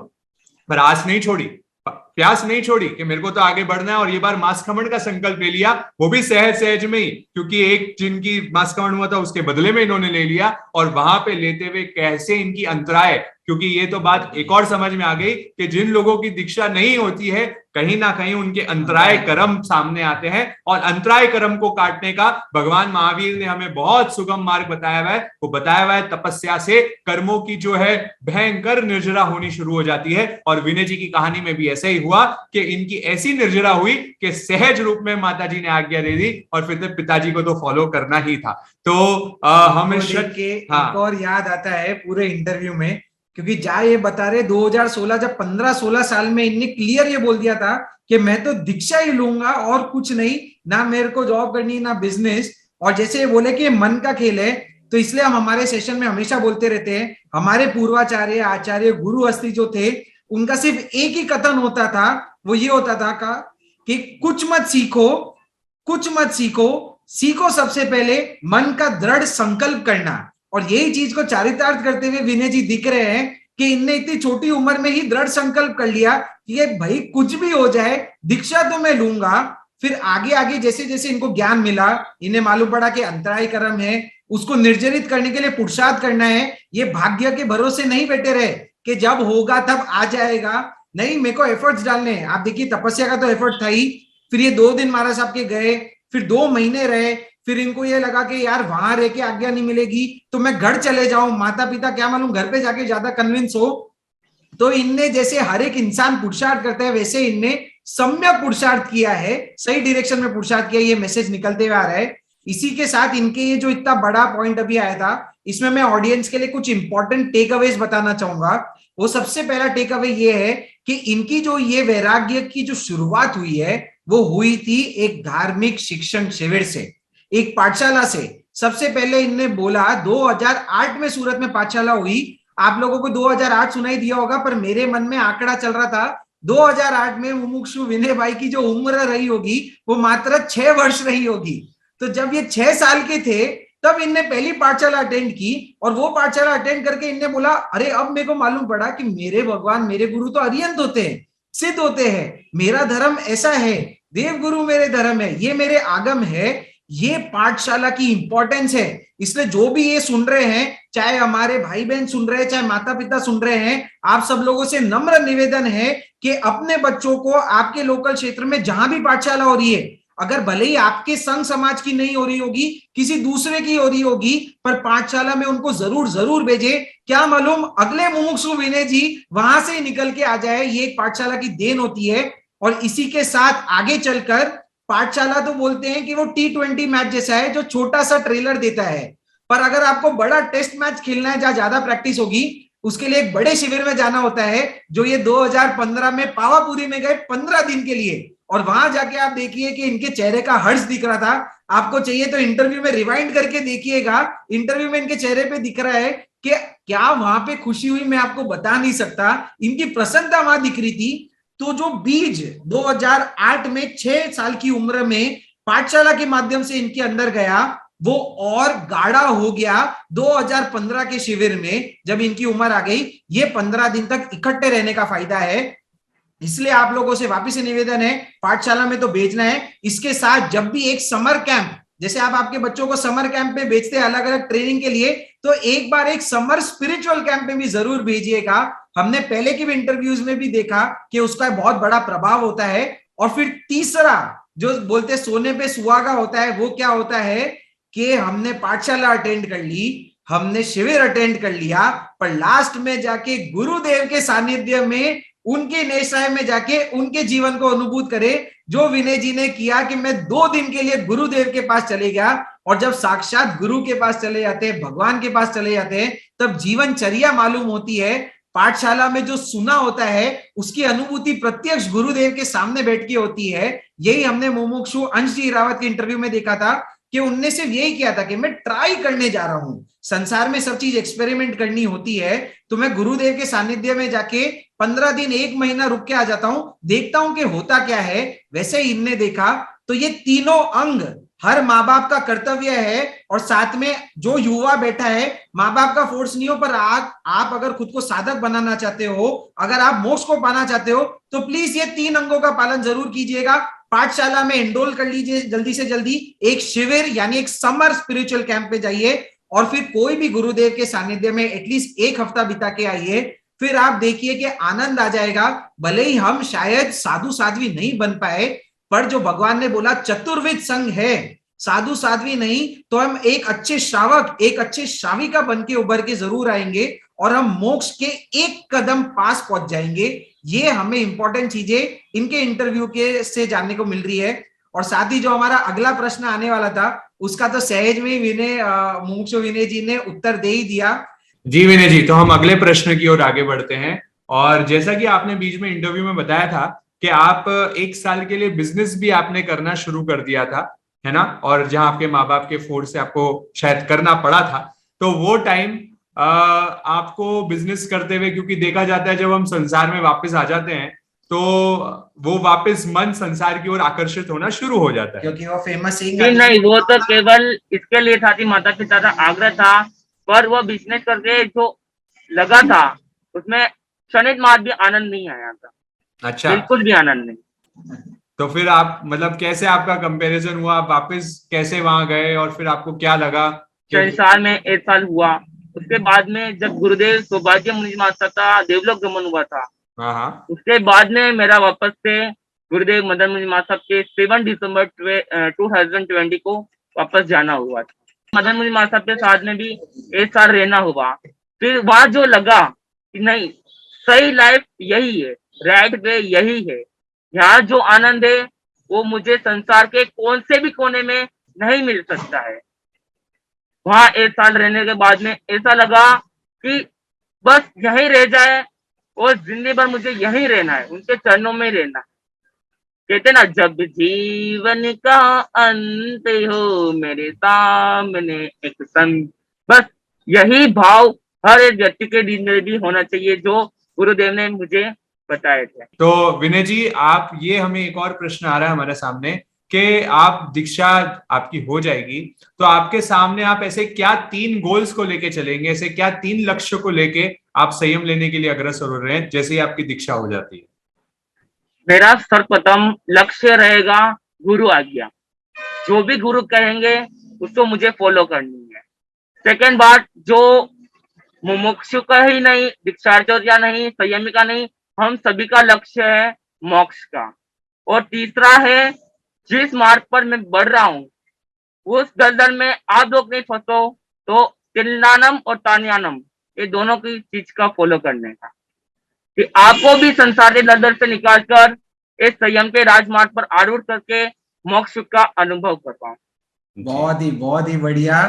पर आस नहीं छोड़ी, प्यास नहीं छोड़ी कि मेरे को तो आगे बढ़ना है, और ये बार मांस खमंड का संकल्प ले लिया, वो भी सहज में ही, क्योंकि एक जिनकी मांस खमंड हुआ था उसके बदले में इन्होंने ले लिया। और वहां पे लेते हुए कैसे इनकी अंतराय, क्योंकि ये तो बात एक और समझ में आ गई कि जिन लोगों की दीक्षा नहीं होती है, कहीं ना कहीं उनके अंतराय कर्म सामने आते हैं, और अंतराय कर्म को काटने का भगवान महावीर ने हमें बहुत सुगम मार्ग बताया हुआ है। वो बताया हुआ है तपस्या से कर्मों की जो है भयंकर निर्जरा होनी शुरू हो जाती है। और विनय जी की कहानी में भी ऐसा ही हुआ कि इनकी ऐसी निर्जरा हुई कि सहज रूप में माता जी ने आज्ञा दे दी, और फिर पिताजी को तो फॉलो करना ही था। तो हमें एक और याद आता है पूरे इंटरव्यू में, क्योंकि जा ये बता रहे 2016 जब 15-16 साल में इनने क्लियर ये बोल दिया था कि मैं तो दीक्षा ही लूंगा और कुछ नहीं, ना मेरे को जॉब करनी ना बिजनेस। और जैसे ये बोले कि मन का खेल है, तो इसलिए हम हमारे सेशन में हमेशा बोलते रहते हैं, हमारे पूर्वाचार्य आचार्य गुरु अस्ति जो थे, उनका सिर्फ एक ही कथन होता था, वो ये होता था कि कुछ मत सीखो, सीखो सबसे पहले मन का दृढ़ संकल्प करना। और यही चीज को चारितार्थ करते हुए विनय जी दिख रहे हैं कि इनने इतनी छोटी उम्र में ही दृढ़ संकल्प कर लिया कि ये भाई कुछ भी हो जाए दीक्षा तो मैं लूंगा। फिर आगे आगे जैसे जैसे इनको ज्ञान मिला, इन्हें मालूम पड़ा कि अंतराय कर्म है, उसको निर्जरित करने के लिए पुरुषार्थ करना है। ये भाग्य के भरोसे नहीं बैठे रहे कि जब होगा तब आ जाएगा, नहीं, मेरे को एफर्ट्स डालने हैं। आप देखिए तपस्या का तो एफर्ट था ही, फिर ये 2 दिन महाराज साहब के गए, फिर 2 महीने रहे, फिर इनको ये लगा कि यार वहां रह के आज्ञा नहीं मिलेगी तो मैं घर चले जाऊं, माता पिता क्या मालूम घर पे जाके ज्यादा कन्विंस हो। तो इनने जैसे हर एक इंसान पुरुषार्थ करता है, वैसे इनने सम्यक पुरुषार्थ किया है, सही डायरेक्शन में पुरुषार्थ किया, ये मैसेज निकलते हुए आ रहा है। इसी के साथ इनके ये जो इतना बड़ा पॉइंट अभी आया था, इसमें मैं ऑडियंस के लिए कुछ इंपॉर्टेंट टेक अवेज बताना चाहूंगा। वो सबसे पहला टेक अवे ये है कि इनकी जो ये वैराग्य की जो शुरुआत हुई है, वो हुई थी एक धार्मिक शिक्षण शिविर से, एक पाठशाला से। सबसे पहले इनने बोला 2008 में सूरत में पाठशाला हुई। आप लोगों को 2008 सुनाई दिया होगा, पर मेरे मन में आंकड़ा चल रहा था 2008 में मुमुक्षु विनय भाई की जो उम्र रही होगी वो मात्र 6 वर्ष रही होगी। तो जब ये 6 साल के थे तब इनने पहली पाठशाला अटेंड की, और वो पाठशाला अटेंड करके इनने बोला, अरे अब मेरे को मालूम पड़ा कि मेरे भगवान, मेरे गुरु तो अरिहंत होते हैं, सिद्ध होते हैं, मेरा धर्म ऐसा है, देव गुरु मेरे धर्म है, ये मेरे आगम है, ये पाठशाला की इंपॉर्टेंस है। इसलिए जो भी ये सुन रहे हैं, चाहे हमारे भाई बहन सुन रहे हैं, चाहे माता पिता सुन रहे हैं, आप सब लोगों से नम्र निवेदन है कि अपने बच्चों को आपके लोकल क्षेत्र में जहां भी पाठशाला हो रही है, अगर भले ही आपके संघ समाज की नहीं हो रही होगी, किसी दूसरे की हो रही होगी, पर पाठशाला में उनको जरूर जरूर भेजे। क्या मालूम अगले मुमुक्षु विनय जी वहां से ही निकल के आ जाए। ये एक पाठशाला की देन होती है। और इसी के साथ आगे चलकर पाठशाला तो बोलते हैं कि वो T20 मैच जैसा है जो छोटा सा ट्रेलर देता है, पर अगर आपको बड़ा टेस्ट मैच खेलना है जहां ज्यादा प्रैक्टिस होगी, उसके लिए एक बड़े शिविर में जाना होता है, जो ये 2015 में पावापुरी में गए 15 दिन के लिए। और वहां जाके आप देखिए कि इनके चेहरे का हर्ष दिख रहा था। आपको चाहिए तो इंटरव्यू में रिवाइंड करके देखिएगा, इंटरव्यू में इनके चेहरे पे दिख रहा है कि क्या वहां पे खुशी हुई, मैं आपको बता नहीं सकता। इनकी प्रसन्नता वहां दिख रही थी। तो जो बीज 2008 में 6 साल की उम्र में पाठशाला के माध्यम से इनके अंदर गया, वो और गाढ़ा हो गया 2015 के शिविर में जब इनकी उम्र आ गई। ये 15 दिन तक इकट्ठे रहने का फायदा है। इसलिए आप लोगों से वापिस से निवेदन है, पाठशाला में तो भेजना है। इसके साथ जब भी एक समर कैंप, जैसे आप आपके बच्चों को समर कैंप में भेजते हैं अलग अलग ट्रेनिंग के लिए, तो एक बार एक समर स्पिरिचुअल कैंप में भी जरूर भेजिएगा। हमने पहले के भी इंटरव्यूज में भी देखा कि उसका बहुत बड़ा प्रभाव होता है। और फिर तीसरा जो बोलते सोने पे सुहागा होता है, वो क्या होता है कि हमने पाठशाला अटेंड कर ली, हमने शिविर अटेंड कर लिया, पर लास्ट में जाके गुरुदेव के सानिध्य में, उनके नेशाय में जाके उनके जीवन को अनुभूत करे, जो विनय जी ने किया कि मैं 2 दिन के लिए गुरुदेव के पास चले गया। और जब साक्षात गुरु के पास चले जाते हैं, भगवान के पास चले जाते हैं, तब जीवनचर्या मालूम होती है। पाठशाला में जो सुना होता है उसकी अनुभूति प्रत्यक्ष गुरुदेव के सामने बैठ के होती है। यही हमने मुमुक्षु अंश जी रावत के इंटरव्यू में देखा था कि उनने सिर्फ यही किया था कि मैं ट्राई करने जा रहा हूं, संसार में सब चीज एक्सपेरिमेंट करनी होती है, तो मैं गुरुदेव के सानिध्य में जाके 15 दिन 1 महीना रुक के आ जाता हूं, देखता हूं कि होता क्या है। वैसे ही इनने देखा। तो ये तीनों अंग हर माँ बाप का कर्तव्य है। और साथ में जो युवा बैठा है, माँ बाप का फोर्स नहीं हो, पर आप अगर खुद को साधक बनाना चाहते हो, अगर आप मोक्ष को पाना चाहते हो, तो प्लीज ये 3 अंगों का पालन जरूर कीजिएगा। पाठशाला में एनरोल कर लीजिए जल्दी से जल्दी, एक शिविर यानी एक समर स्पिरिचुअल कैंप पे जाइए, और फिर कोई भी गुरुदेव के सानिध्य में एटलीस्ट 1 हफ्ता बिता के आइए। फिर आप देखिए कि आनंद आ जाएगा। भले ही हम शायद साधु साध्वी नहीं बन पाए, पर जो भगवान ने बोला चतुर्विध संघ है, साधु साध्वी नहीं तो हम एक अच्छे श्रावक, एक अच्छे श्राविका बन के उभर के जरूर आएंगे, और हम मोक्ष के 1 कदम पास पहुंच जाएंगे। ये हमें इंपॉर्टेंट चीजें इनके इंटरव्यू के से जानने को मिल रही है। और साथ ही जो हमारा अगला प्रश्न आने वाला था, उसका तो सहज में विनय, मुमुक्षु विनय जी ने उत्तर दे ही दिया। जी विनय जी, तो हम अगले प्रश्न की ओर आगे बढ़ते हैं। और जैसा कि आपने बीच में इंटरव्यू में बताया था कि आप 1 साल के लिए बिजनेस भी आपने करना शुरू कर दिया था, है ना, और जहां आपके माँ बाप के फोर्स से आपको शायद करना पड़ा था। तो वो टाइम आपको बिजनेस करते हुए, क्योंकि देखा जाता है जब हम संसार में वापस आ जाते हैं तो वो वापस मन संसार की ओर आकर्षित होना शुरू हो जाता है, क्योंकि वो फेमस नहीं, वो तो केवल इसके लिए था कि माता पिता का आग्रह था, पर वो बिजनेस करके जो लगा था उसमें क्षणिक मात्र भी आनंद नहीं आया था। अच्छा, बिल्कुल भी आनंद नहीं। तो फिर आप मतलब कैसे आपका कंपैरिजन हुआ, आप वापस कैसे वहां गए और फिर आपको क्या लगा? संसार में 1 साल हुआ, उसके बाद में जब गुरुदेव सौभाग्य मुनि माता का देवलोक गमन हुआ था, हाँ, उसके बाद में मेरा वापस से गुरुदेव मदन मुनि महाराज के 7 दिसंबर 2020 को वापस जाना हुआ था। मदन मुनि महाराज के साथ में भी 1 साल रहना हुआ। फिर वहां जो लगा कि नहीं, सही लाइफ यही है, राइट वे यही है, यहाँ जो आनंद है वो मुझे संसार के कौन से भी कोने में नहीं मिल सकता है। वहां 1 साल रहने के बाद में ऐसा लगा कि बस यहीं रह जाए और जिंदगी भर मुझे यहीं रहना है, उनके चरणों में रहना है। कहते ना, जब जीवन का अंत हो मेरे सामने एक संग, बस यही भाव हर एक व्यक्ति के दिन में भी होना चाहिए जो गुरुदेव ने मुझे बताए थे। तो विनय जी, आप ये हमें एक और प्रश्न आ रहा है हमारे सामने कि आप दीक्षा आपकी हो जाएगी तो आपके सामने आप ऐसे क्या 3 गोल्स को लेके चलेंगे, ऐसे क्या 3 लक्ष्य को लेके आप संयम लेने के लिए अग्रसर हो रहे हैं जैसे ही आपकी दीक्षा हो जाती है? मेरा सर्वप्रथम लक्ष्य रहेगा गुरु आज्ञा। जो भी गुरु कहेंगे उसको मुझे फॉलो करनी है। सेकंड बात, जो मुमुक्षु का ही नहीं, दीक्षार्थी का नहीं, संयमी का नहीं, हम सभी का लक्ष्य है मोक्ष का। और तीसरा है, जिस मार्ग पर मैं बढ़ रहा हूँ उस दलदल में आप लोग नहीं फंसो, तो तिल्लानम और तान्यानम ये दोनों की चीज का फॉलो करने का, कि आपको भी संसार के दलदल से निकाल कर इस संयम के राजमार्ग पर आरूढ़ करके मोक्ष का अनुभव कर पाऊं। बहुत ही बढ़िया।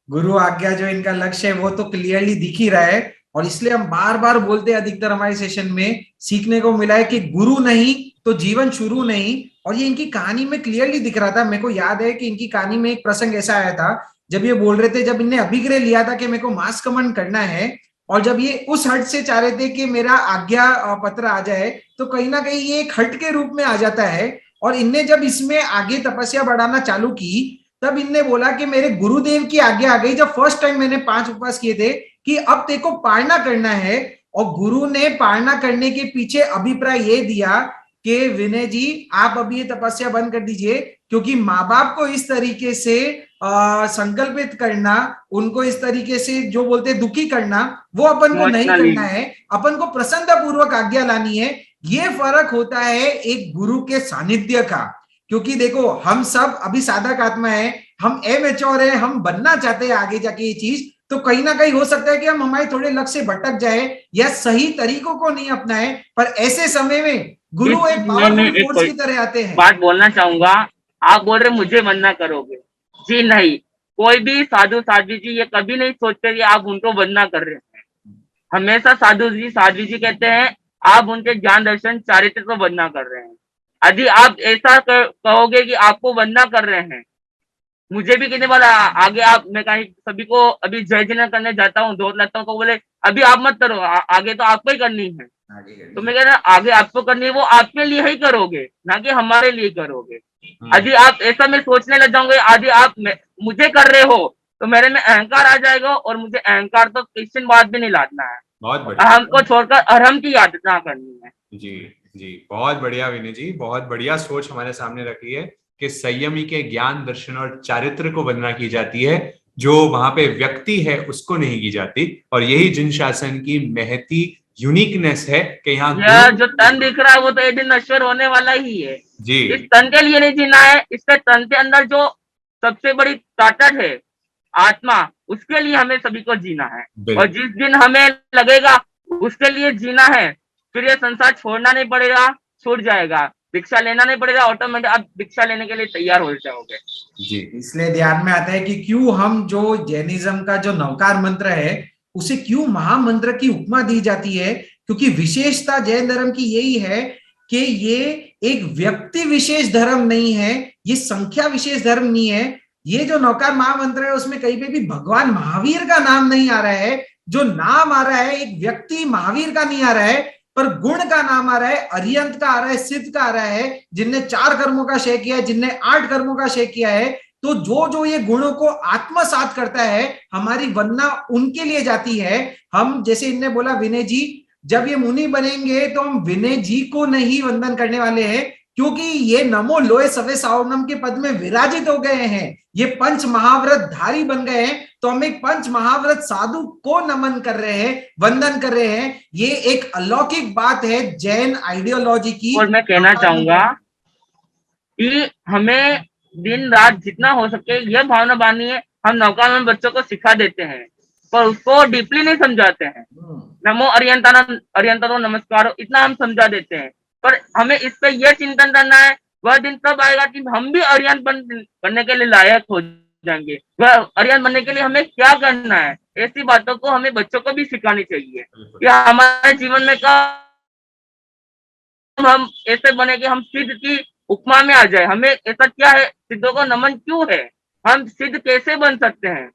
गुरु आज्ञा जो इनका लक्ष्य है वो तो क्लियरली दिख ही रहा है, और इसलिए हम बार बार बोलते हैं, अधिकतर हमारे सेशन में सीखने को मिला है कि गुरु नहीं तो जीवन शुरू नहीं। और ये इनकी कहानी में क्लियरली दिख रहा था। मेरे को याद है कि इनकी कहानी में एक प्रसंग ऐसा आया था जब ये बोल रहे थे, जब इनने अभिग्रह लिया था कि मेरे को मास कमन करना है, और जब ये उस हट से चाह रहे थे कि मेरा आज्ञा पत्र आ जाए, तो कहीं ना कहीं ये एक हट के रूप में आ जाता है। और इनने जब इसमें आगे तपस्या बढ़ाना चालू की, तब इनने बोला कि मेरे गुरुदेव की आज्ञा आ गई। जब फर्स्ट टाइम मैंने 5 उपवास किए थे कि अब तेरे को पालना करना है, और गुरु ने पालना करने के पीछे अभिप्राय ये दिया कि विनय जी आप अभी ये तपस्या बंद कर दीजिए, क्योंकि माँ बाप को इस तरीके से संकल्पित करना, उनको इस तरीके से जो बोलते दुखी करना, वो अपन को नहीं करना है। अपन को प्रसन्नता पूर्वक आज्ञा लानी है। ये फर्क होता है एक गुरु के सानिध्य का। क्योंकि देखो, हम सब अभी साधक आत्मा है, हम एमेच्योर है, हम बनना चाहते हैं आगे जाके ये चीज, तो कहीं ना कहीं हो सकता है कि हम हमारे थोड़े लक्ष्य से भटक जाए या सही तरीकों को नहीं अपनाए। पर ऐसे समय में गुरु एक पावरफुल फोर्स की तरह आते हैं। बात बोलना चाहूंगा, आप बोल रहे मुझे बनना करोगे, जी नहीं, कोई भी साधु साध्वी जी ये कभी नहीं सोचते कि आप उनको बनना कर रहे हैं। हमेशा साधु जी साध्वी जी कहते हैं आप उनके ज्ञान दर्शन चारित्र को बनना कर रहे हैं। यदि आप ऐसा कहोगे कि आपको बनना कर रहे हैं, मुझे भी कहने वाला आगे आप, मैं कहीं सभी को अभी जय जिना करने जाता हूँ, दो लगता हूँ, को बोले अभी आप मत करो, आगे तो आपको ही करनी है। तो मैं कह रहा आगे आपको करनी है, वो आपके लिए ही करोगे, ना कि हमारे लिए करोगे। यदि आप ऐसा मैं सोचने लग जाऊंगे, यदि आप मुझे कर रहे हो, तो मेरे में अहंकार आ जाएगा, और मुझे अहंकार तो क्वेश्चन बात भी नहीं लादना है। बहुत बढ़िया। अहम को छोड़कर अरहम की यातना करनी है। जी जी, बहुत बढ़िया विनय जी, बहुत बढ़िया सोच हमारे सामने रखी है कि संयमी के ज्ञान दर्शन और चारित्र को वंदना की जाती है, जो वहां पे व्यक्ति है उसको नहीं की जाती। और यही जिन शासन की महती यूनिकनेस है कि यहाँ जो तन दिख रहा है वो तो एक दिन नश्वर होने वाला ही है जी। इस तन के लिए नहीं जीना है, इसके तन के अंदर जो सबसे बड़ी ताकत है आत्मा, उसके लिए हमें सभी को जीना है। और जिस दिन हमें लगेगा उसके लिए जीना है, फिर ये संसार छोड़ना नहीं पड़ेगा, छूट जाएगा, दीक्षा लेना नहीं पड़ेगा, ऑटोमेटिक आप दीक्षा लेने के लिए तैयार हो जाओगे। जी, इसलिए ध्यान में आता है कि क्यों हम जो जैनिज्म का जो नवकार मंत्र है उसे क्यों महामंत्र की उपमा दी जाती है। क्योंकि विशेषता जैन धर्म की यही है कि ये एक व्यक्ति विशेष धर्म नहीं है, ये संख्या विशेष धर्म नहीं है। ये जो नवकार महामंत्र है उसमें कहीं पे भी भगवान महावीर का नाम नहीं आ रहा है। जो नाम आ रहा है एक व्यक्ति महावीर का नहीं आ रहा है, पर गुण का नाम आ रहा है, अरियंत का आ रहा है, सिद्ध का आ रहा है, जिनने 4 कर्मों का क्षय किया है, जिनने 8 कर्मों का क्षय किया है। तो जो जो ये गुणों को आत्मसात करता है, हमारी वंदना उनके लिए जाती है। हम जैसे इनने बोला विनय जी, जब ये मुनि बनेंगे तो हम विनय जी को नहीं वंदन करने वाले हैं, क्योंकि ये नमो लोए सवे सावनम के पद में विराजित हो गए हैं, ये पंच महाव्रत धारी बन गए हैं। तो हम एक पंच महाव्रत साधु को नमन कर रहे हैं, वंदन कर रहे हैं। ये एक अलौकिक बात है जैन आइडियोलॉजी की। और मैं कहना चाहूंगा कि हमें दिन रात जितना हो सके यह भावना बानी है। हम नौका में बच्चों को सिखा देते हैं, पर उसको डीपली नहीं समझाते हैं। नमो अरियंतानो नमस्कारो इतना हम समझा देते हैं, पर हमें इस पे यह चिंतन करना है, वह दिन तब आएगा कि हम भी अरियंत बनने के लिए लायक हो जाएंगे। वह अरियंत बनने के लिए हमें क्या करना है, ऐसी बातों को हमें बच्चों को भी सिखानी चाहिए। कि हमारे जीवन में कब हम ऐसे बने कि हम सिद्ध की उपमा में आ जाए। हमें ऐसा क्या है, सिद्धों को नमन क्यों है, हम सिद्ध कैसे बन सकते हैं,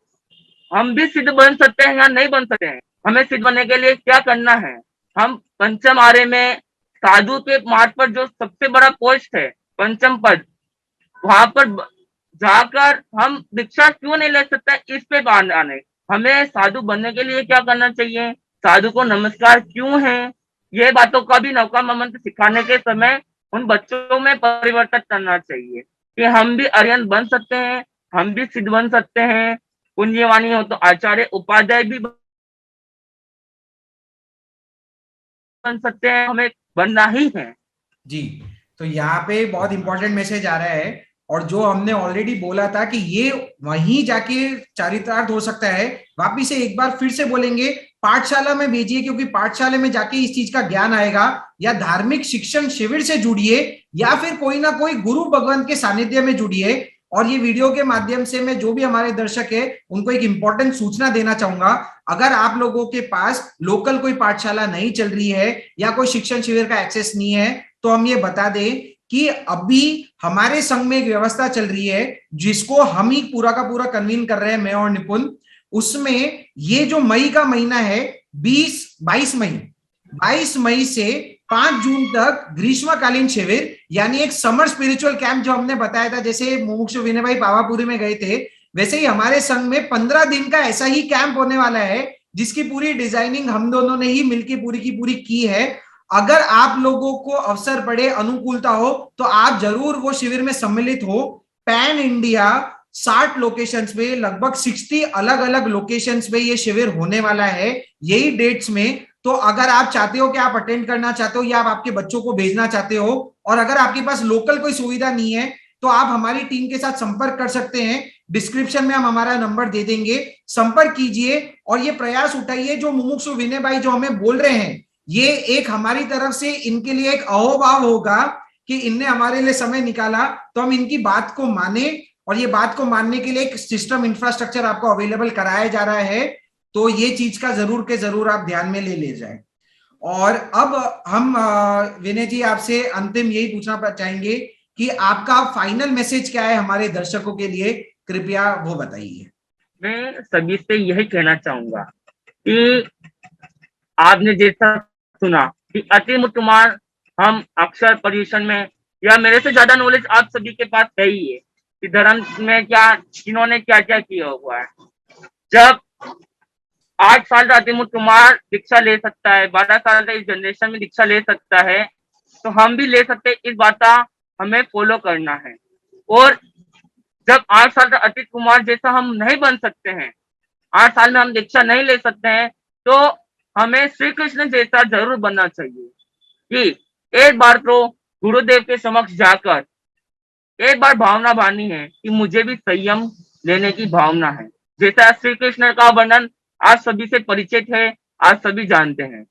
हम भी सिद्ध बन सकते हैं या नहीं बन सकते हैं, हमें सिद्ध बनने के लिए क्या करना है। हम पंचम आर्य में साधु के मार्ग पर जो सबसे बड़ा पोस्ट है पंचम पद, वहां पर जाकर हम दीक्षा क्यों नहीं ले सकते, इस पे बात आने। हमें साधु बनने के लिए क्या करना चाहिए, साधु को नमस्कार क्यों है, ये बातों का भी नौका मंत्र सिखाने के समय उन बच्चों में परिवर्तन करना चाहिए कि हम भी आर्यन बन सकते हैं, हम भी सिद्ध बन सकते हैं, पुण्यवाणी हो तो आचार्य उपाध्याय भी बन सकते हैं, हमें बनना ही है। जी, तो यहाँ पे बहुत इंपॉर्टेंट मैसेज आ रहा है, और जो हमने ऑलरेडी बोला था कि ये वहीं जाके चारित्रार्थ हो सकता है, वापिस से एक बार फिर से बोलेंगे, पाठशाला में भेजिए, क्योंकि पाठशाला में जाके इस चीज का ज्ञान आएगा, या धार्मिक शिक्षण शिविर से जुड़िए, या फिर कोई ना कोई गुरु भगवान के सानिध्य में जुड़िए। और ये वीडियो के माध्यम से मैं जो भी हमारे दर्शक है उनको एक इंपॉर्टेंट सूचना देना चाहूंगा, अगर आप लोगों के पास लोकल कोई पाठशाला नहीं चल रही है या कोई शिक्षण शिविर का एक्सेस नहीं है, तो हम ये बता दें कि अभी हमारे संघ में एक व्यवस्था चल रही है जिसको हम ही पूरा का पूरा कन्वीन कर रहे हैं, मैं और निपुण। उसमें ये जो मई का महीना है, 22 मई से 5 जून तक ग्रीष्मकालीन शिविर, यानी एक समर स्पिरिचुअल कैंप जो हमने बताया था, जैसे मुमुक्षु विनय भाई पावापुरी में गए थे, वैसे ही हमारे संघ में 15 दिन का ऐसा ही कैंप होने वाला है, जिसकी पूरी डिजाइनिंग हम दोनों ने ही मिलकर पूरी की पूरी की है। अगर आप लोगों को अवसर पड़े, अनुकूलता हो, तो आप जरूर वो शिविर में सम्मिलित हो। पैन इंडिया 60 लोकेशंस पे, लगभग 60 अलग अलग लोकेशंस पे ये शिविर होने वाला है, यही डेट्स में। तो अगर आप चाहते हो कि आप अटेंड करना चाहते हो या आप आपके बच्चों को भेजना चाहते हो, और अगर आपके पास लोकल कोई सुविधा नहीं है, तो आप हमारी टीम के साथ संपर्क कर सकते हैं। डिस्क्रिप्शन में हम हमारा नंबर दे देंगे, संपर्क कीजिए और ये प्रयास उठाइए। जो मुमुक्षु विनय भाई जो हमें बोल रहे हैं, ये एक हमारी तरफ से इनके लिए एक अहोभाव होगा कि इनने हमारे लिए समय निकाला, तो हम इनकी बात को माने, और ये बात को मानने के लिए एक सिस्टम इंफ्रास्ट्रक्चर आपको अवेलेबल कराया जा रहा है। तो ये चीज का जरूर के जरूर आप ध्यान में ले जाए। और अब हम विनय जी आपसे अंतिम यही पूछना चाहेंगे कि आपका फाइनल मैसेज क्या है हमारे दर्शकों के लिए, कृपया वो बताइए। मैं सभी से यही कहना चाहूंगा कि आपने जैसा सुना कि अति कुमार, हम अक्षर पर्यूषण में, या मेरे से ज्यादा नॉलेज आप सभी के पास है ही है कि धर्म में क्या इन्होंने क्या क्या किया हुआ है। जब 8 साल का अतिमुख कुमार दीक्षा ले सकता है, 12 साल का इस जनरेशन में दीक्षा ले सकता है, तो हम भी ले सकते हैं। इस बात का हमें फॉलो करना है। और जब 8 साल का अतित कुमार जैसा हम नहीं बन सकते हैं, 8 साल में हम दीक्षा नहीं ले सकते हैं, तो हमें श्री कृष्ण जैसा जरूर बनना चाहिए कि एक बार तो गुरुदेव के समक्ष जाकर एक बार भावना बानी है कि मुझे भी संयम लेने की भावना है। जैसा श्री कृष्ण का वर्णन आज सभी से परिचित है, आज सभी जानते हैं।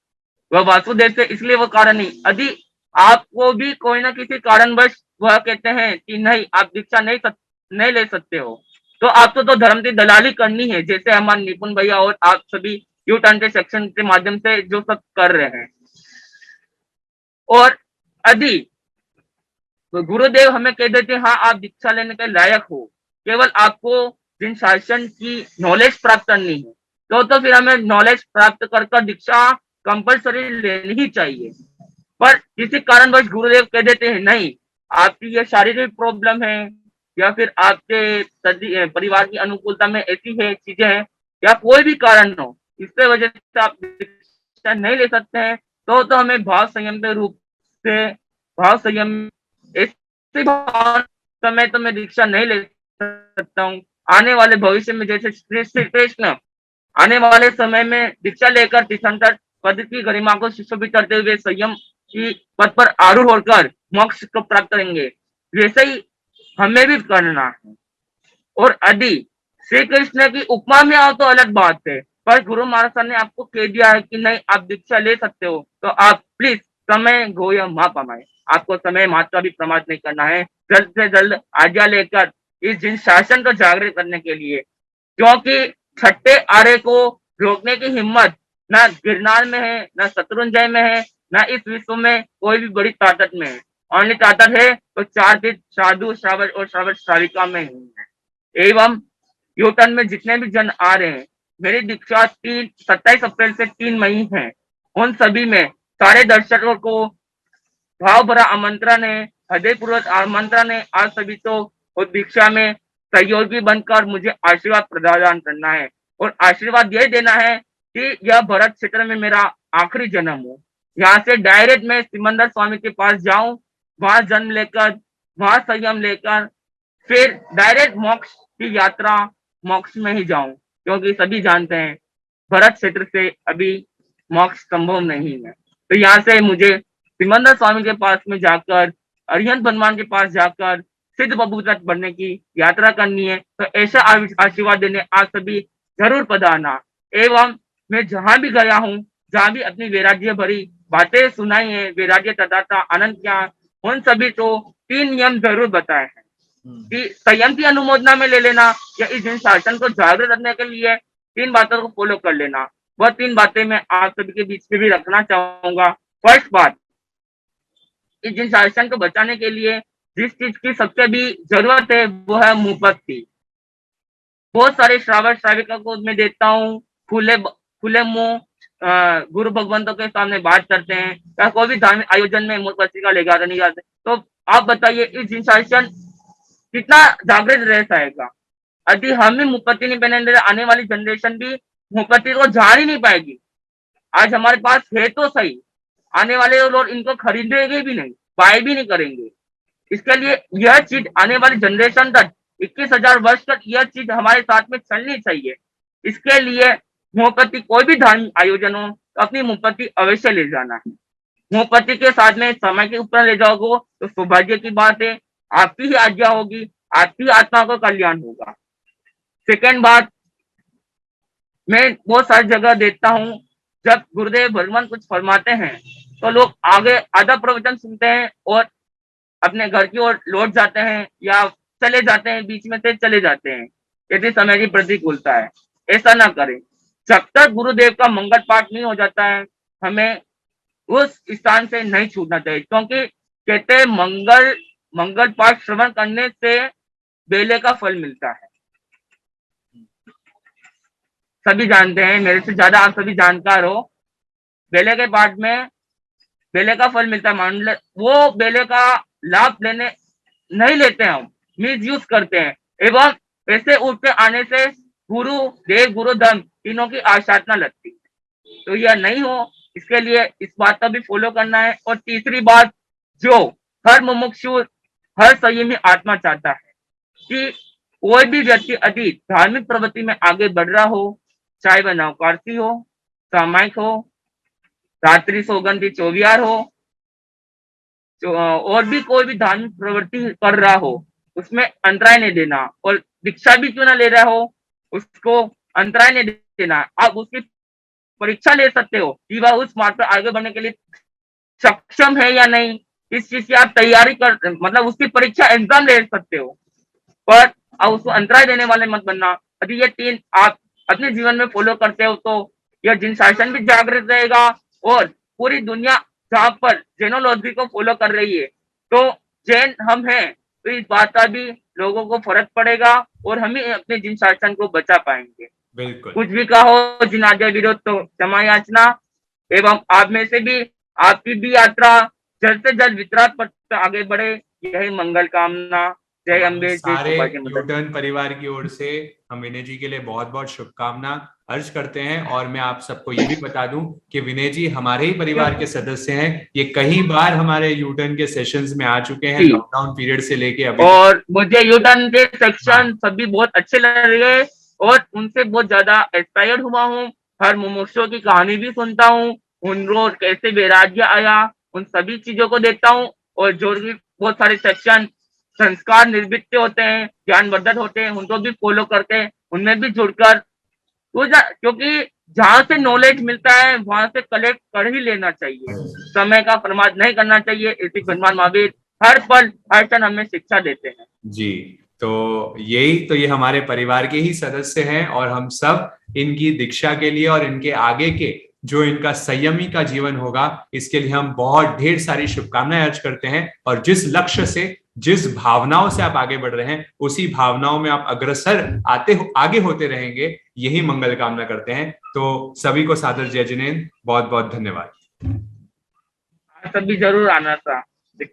वह वासुदेव से इसलिए वो कारण नहीं, यदि आपको भी कोई ना किसी कारणवश वह कहते हैं कि नहीं आप दीक्षा नहीं ले सकते हो, तो आपको तो धर्म की दलाली करनी है, जैसे हमारे निपुण भैया और आप सभी यू टर्न के सेक्शन के माध्यम से जो सब कर रहे हैं। और यदि तो गुरुदेव हमें कह देते हैं हाँ आप दीक्षा लेने के लायक हो, केवल आपको जिन शासन की नॉलेज प्राप्त करनी है, तो फिर हमें नॉलेज प्राप्त कर दीक्षा कंपलसरी लेनी ही चाहिए। पर किसी कारणवश गुरुदेव कह देते हैं नहीं, आपकी ये शारीरिक प्रॉब्लम है, या फिर आपके परिवार की अनुकूलता में ऐसी है चीजें हैं, या कोई भी कारण हो, इसके वजह से आप दीक्षा नहीं ले सकते हैं, तो हमें भाव संयम के रूप से, भाव संयम ऐसे समय तो मैं दीक्षा नहीं ले सकता हूँ। आने वाले भविष्य में जैसे श्री कृष्ण आने वाले समय में दीक्षा लेकर तीर्थंकर पद की गरिमा को सुशोभित करते हुए संयम की पद पर आरूढ़ होकर मोक्ष को प्राप्त करेंगे, वैसे ही हमें भी करना है। और यदि श्री कृष्ण की उपमा में आओ तो अलग बात है, पर गुरु महाराज ने आपको कह दिया है कि नहीं आप दीक्षा ले सकते हो, तो आप प्लीज समय गोया मां पमाए, आपको समय मात्रा भी प्रमाद नहीं करना है। जल्द से जल्द आज्ञा लेकर इस जिन शासन को जागृत करने के लिए, क्योंकि छठे आर्य को रोकने की हिम्मत ना गिरनार में है, ना शत्रुंजय में है, ना इस विश्व में कोई भी बड़ी ताकत में है। ओनली ताकत है तो 4 दिन साधु श्रावक और श्रावक श्राविका में ही है। एवं यूटर्न में जितने भी जन आ रहे हैं, मेरी दीक्षा 27 अप्रैल से 3 मई है, उन सभी में सारे दर्शकों को भाव भरा आमंत्रण है, हृदय पूर्वक आमंत्रण है आज सभी को उस दीक्षा में सहयोगी बनकर मुझे आशीर्वाद प्रदान करना है और आशीर्वाद ये देना है कि यह भरत क्षेत्र में मेरा आखिरी जन्म हो। यहाँ से डायरेक्ट मैं सिमंदर स्वामी के पास जाऊं, वहां जन्म लेकर, वहां संयम लेकर फिर डायरेक्ट मोक्ष की यात्रा, मोक्ष में ही जाऊं, क्योंकि सभी जानते हैं भरत क्षेत्र से अभी मोक्ष संभव नहीं है। तो यहाँ से मुझे सिमंदर स्वामी के पास में जाकर, अरिहंत हनुमान के पास जाकर सिद्ध बबू तक बढ़ने की यात्रा करनी है। तो ऐसा आशीर्वाद देने आज सभी जरूर पधारना। एवं मैं जहां भी गया हूँ, जहां भी अपनी वैराग्य भरी बातें सुनाई है, वैराग्य तथा आनंद क्या, उन सभी को 3 नियम जरूर बताए हैं कि संयम की अनुमोदना में ले लेना या इस दिन शासन को जागृत रखने के लिए 3 बातों को फॉलो कर लेना। वह 3 बातें मैं आप सभी के बीच में भी रखना चाहूंगा। फर्स्ट बात, इस दिन शासन को बचाने के लिए जिस चीज की सबसे भी जरूरत है वो है मुंहपत्ती। बहुत सारे श्रावक श्राविका को मैं देखता हूँ खुले मुंह गुरु भगवंतों के सामने बात करते हैं या कोई भी धार्मिक आयोजन में मुंहपत्ती का लेकर नहीं जाते। तो आप बताइए इस दिन शासन कितना जागृत रह जाएगा? यदि हम भी मुंहपत्ती नहीं पहनेंगे, आने वाली जनरेशन भी मुंहपत्ती को जान ही नहीं पाएगी। आज हमारे पास है तो सही, आने वाले लोग इनको खरीदेंगे भी नहीं, बाय भी नहीं करेंगे। इसके लिए यह चीज आने वाली जनरेशन तक 21,000 वर्ष तक यह चीज हमारे साथ में चलनी चाहिए। इसके लिए मुंहपत्ती, कोई भी धार्मिक आयोजन हो तो अपनी मुंहपत्ती अवश्य ले जाना है। मुंहपत्ती के साथ में समय के ऊपर ले जाओगे तो सौभाग्य की बात है, आपकी ही आज्ञा होगी, आपकी आत्मा को कल्याण होगा। सेकेंड बात, मैं बहुत सारी जगह देखता हूँ जब गुरुदेव भगवान कुछ फरमाते हैं तो लोग आगे आधा प्रवचन सुनते हैं और अपने घर की ओर लौट जाते हैं या चले जाते हैं, बीच में से चले जाते हैं यदि समय की प्रतिकूलता है। ऐसा ना करें। जब तक गुरुदेव का मंगल पाठ नहीं हो जाता है हमें उस स्थान से नहीं छूटना चाहिए, क्योंकि कहते हैं मंगल पाठ श्रवण करने से बेले का फल मिलता है। सभी जानते हैं, मेरे से ज्यादा आप सभी जानकार हो, बेले के पाठ में बेले का फल मिलता है। मान ले वो बेले का लाभ लेने नहीं लेते हैं, हम मिस यूज करते हैं एवं ऐसे उठ के आने से गुरु देव गुरु धर्म तीनों की आशातना लगती है। तो यह नहीं हो, इसके लिए इस बात का भी फॉलो करना है। और तीसरी बात, जो हर मुमुक्षु हर संयमी आत्मा चाहता है कि कोई भी व्यक्ति यदि धार्मिक प्रवृत्ति में आगे बढ़ रहा हो, चाहे वह नवकारसी हो, सामायिक हो, रात्रि सौगंधी चौवियार हो, और भी कोई भी धार्मिक प्रवृत्ति कर रहा हो, उसमें अंतराय नहीं देना। और दीक्षा भी क्यों ना ले रहा हो, उसको अंतराय नहीं देना। आप उसकी परीक्षा ले सकते हो कि वह उस मार्ग पर आगे बढ़ने के लिए सक्षम है या नहीं। इस चीज की आप तैयारी कर, मतलब उसकी परीक्षा एग्जाम ले सकते हो, पर आप उसको अंतराय देने वाले मत बनना। यदि ये 3 आप अपने जीवन में फॉलो करते हो तो यह जिन शासन भी जागृत रहेगा और पूरी दुनिया जहाँ पर जेनोलॉजी को फॉलो कर रही है तो जैन हम हैं, तो इस बात का भी लोगों को फर्क पड़ेगा और हम ही अपने जिन शासन को बचा पाएंगे। बिल्कुल। कुछ भी कहो जिन आज्ञा विरोध तो क्षमा याचना। एवं आप में से भी आपकी भी यात्रा जल्द से जल्द वितराग पर आगे बढ़े, यही मंगल कामना। जय अम्बे। सारे यूटर्न परिवार की ओर से हम विनय जी के लिए बहुत बहुत शुभकामना अर्ज करते हैं। और मैं आप सबको ये भी बता दूं कि विनय जी हमारे ही परिवार के सदस्य हैं। ये कई बार हमारे यूटर्न के सेशंस में आ चुके हैं, लॉकडाउन पीरियड से लेके अभी। और मुझे यूटर्न के सेक्शन सभी बहुत अच्छे लगे और उनसे बहुत ज्यादा इंस्पायर्ड हुआ हूँ। हर मुमुक्षु की कहानी भी सुनता हूँ, उनको कैसे वैराग्य आया, उन सभी चीजों को देखता हूँ। और जो भी बहुत सारे सेक्शन संस्कार निर्वित्त होते हैं, ज्ञानवर्धक होते हैं, उनको भी फॉलो करके उनमें भी जुड़कर, क्योंकि जहां से नॉलेज मिलता है वहां से कलेक्ट कर ही लेना चाहिए, समय का प्रमाद नहीं करना चाहिए। इसी भगवान महावीर हर पल हर क्षण हमें शिक्षा देते हैं जी। तो ये हमारे परिवार के ही सदस्य हैं और हम सब इनकी दीक्षा के लिए और इनके आगे के जो इनका संयमी का जीवन होगा इसके लिए हम बहुत ढेर सारी शुभकामनाएं अर्ज करते हैं। और जिस लक्ष्य से, जिस भावनाओं से आप आगे बढ़ रहे हैं, उसी भावनाओं में आप अग्रसर आगे होते रहेंगे, यही मंगल कामना करते हैं। तो सभी को सादर जय जिनेंद्र, बहुत बहुत धन्यवाद। सभी जरूर आना था।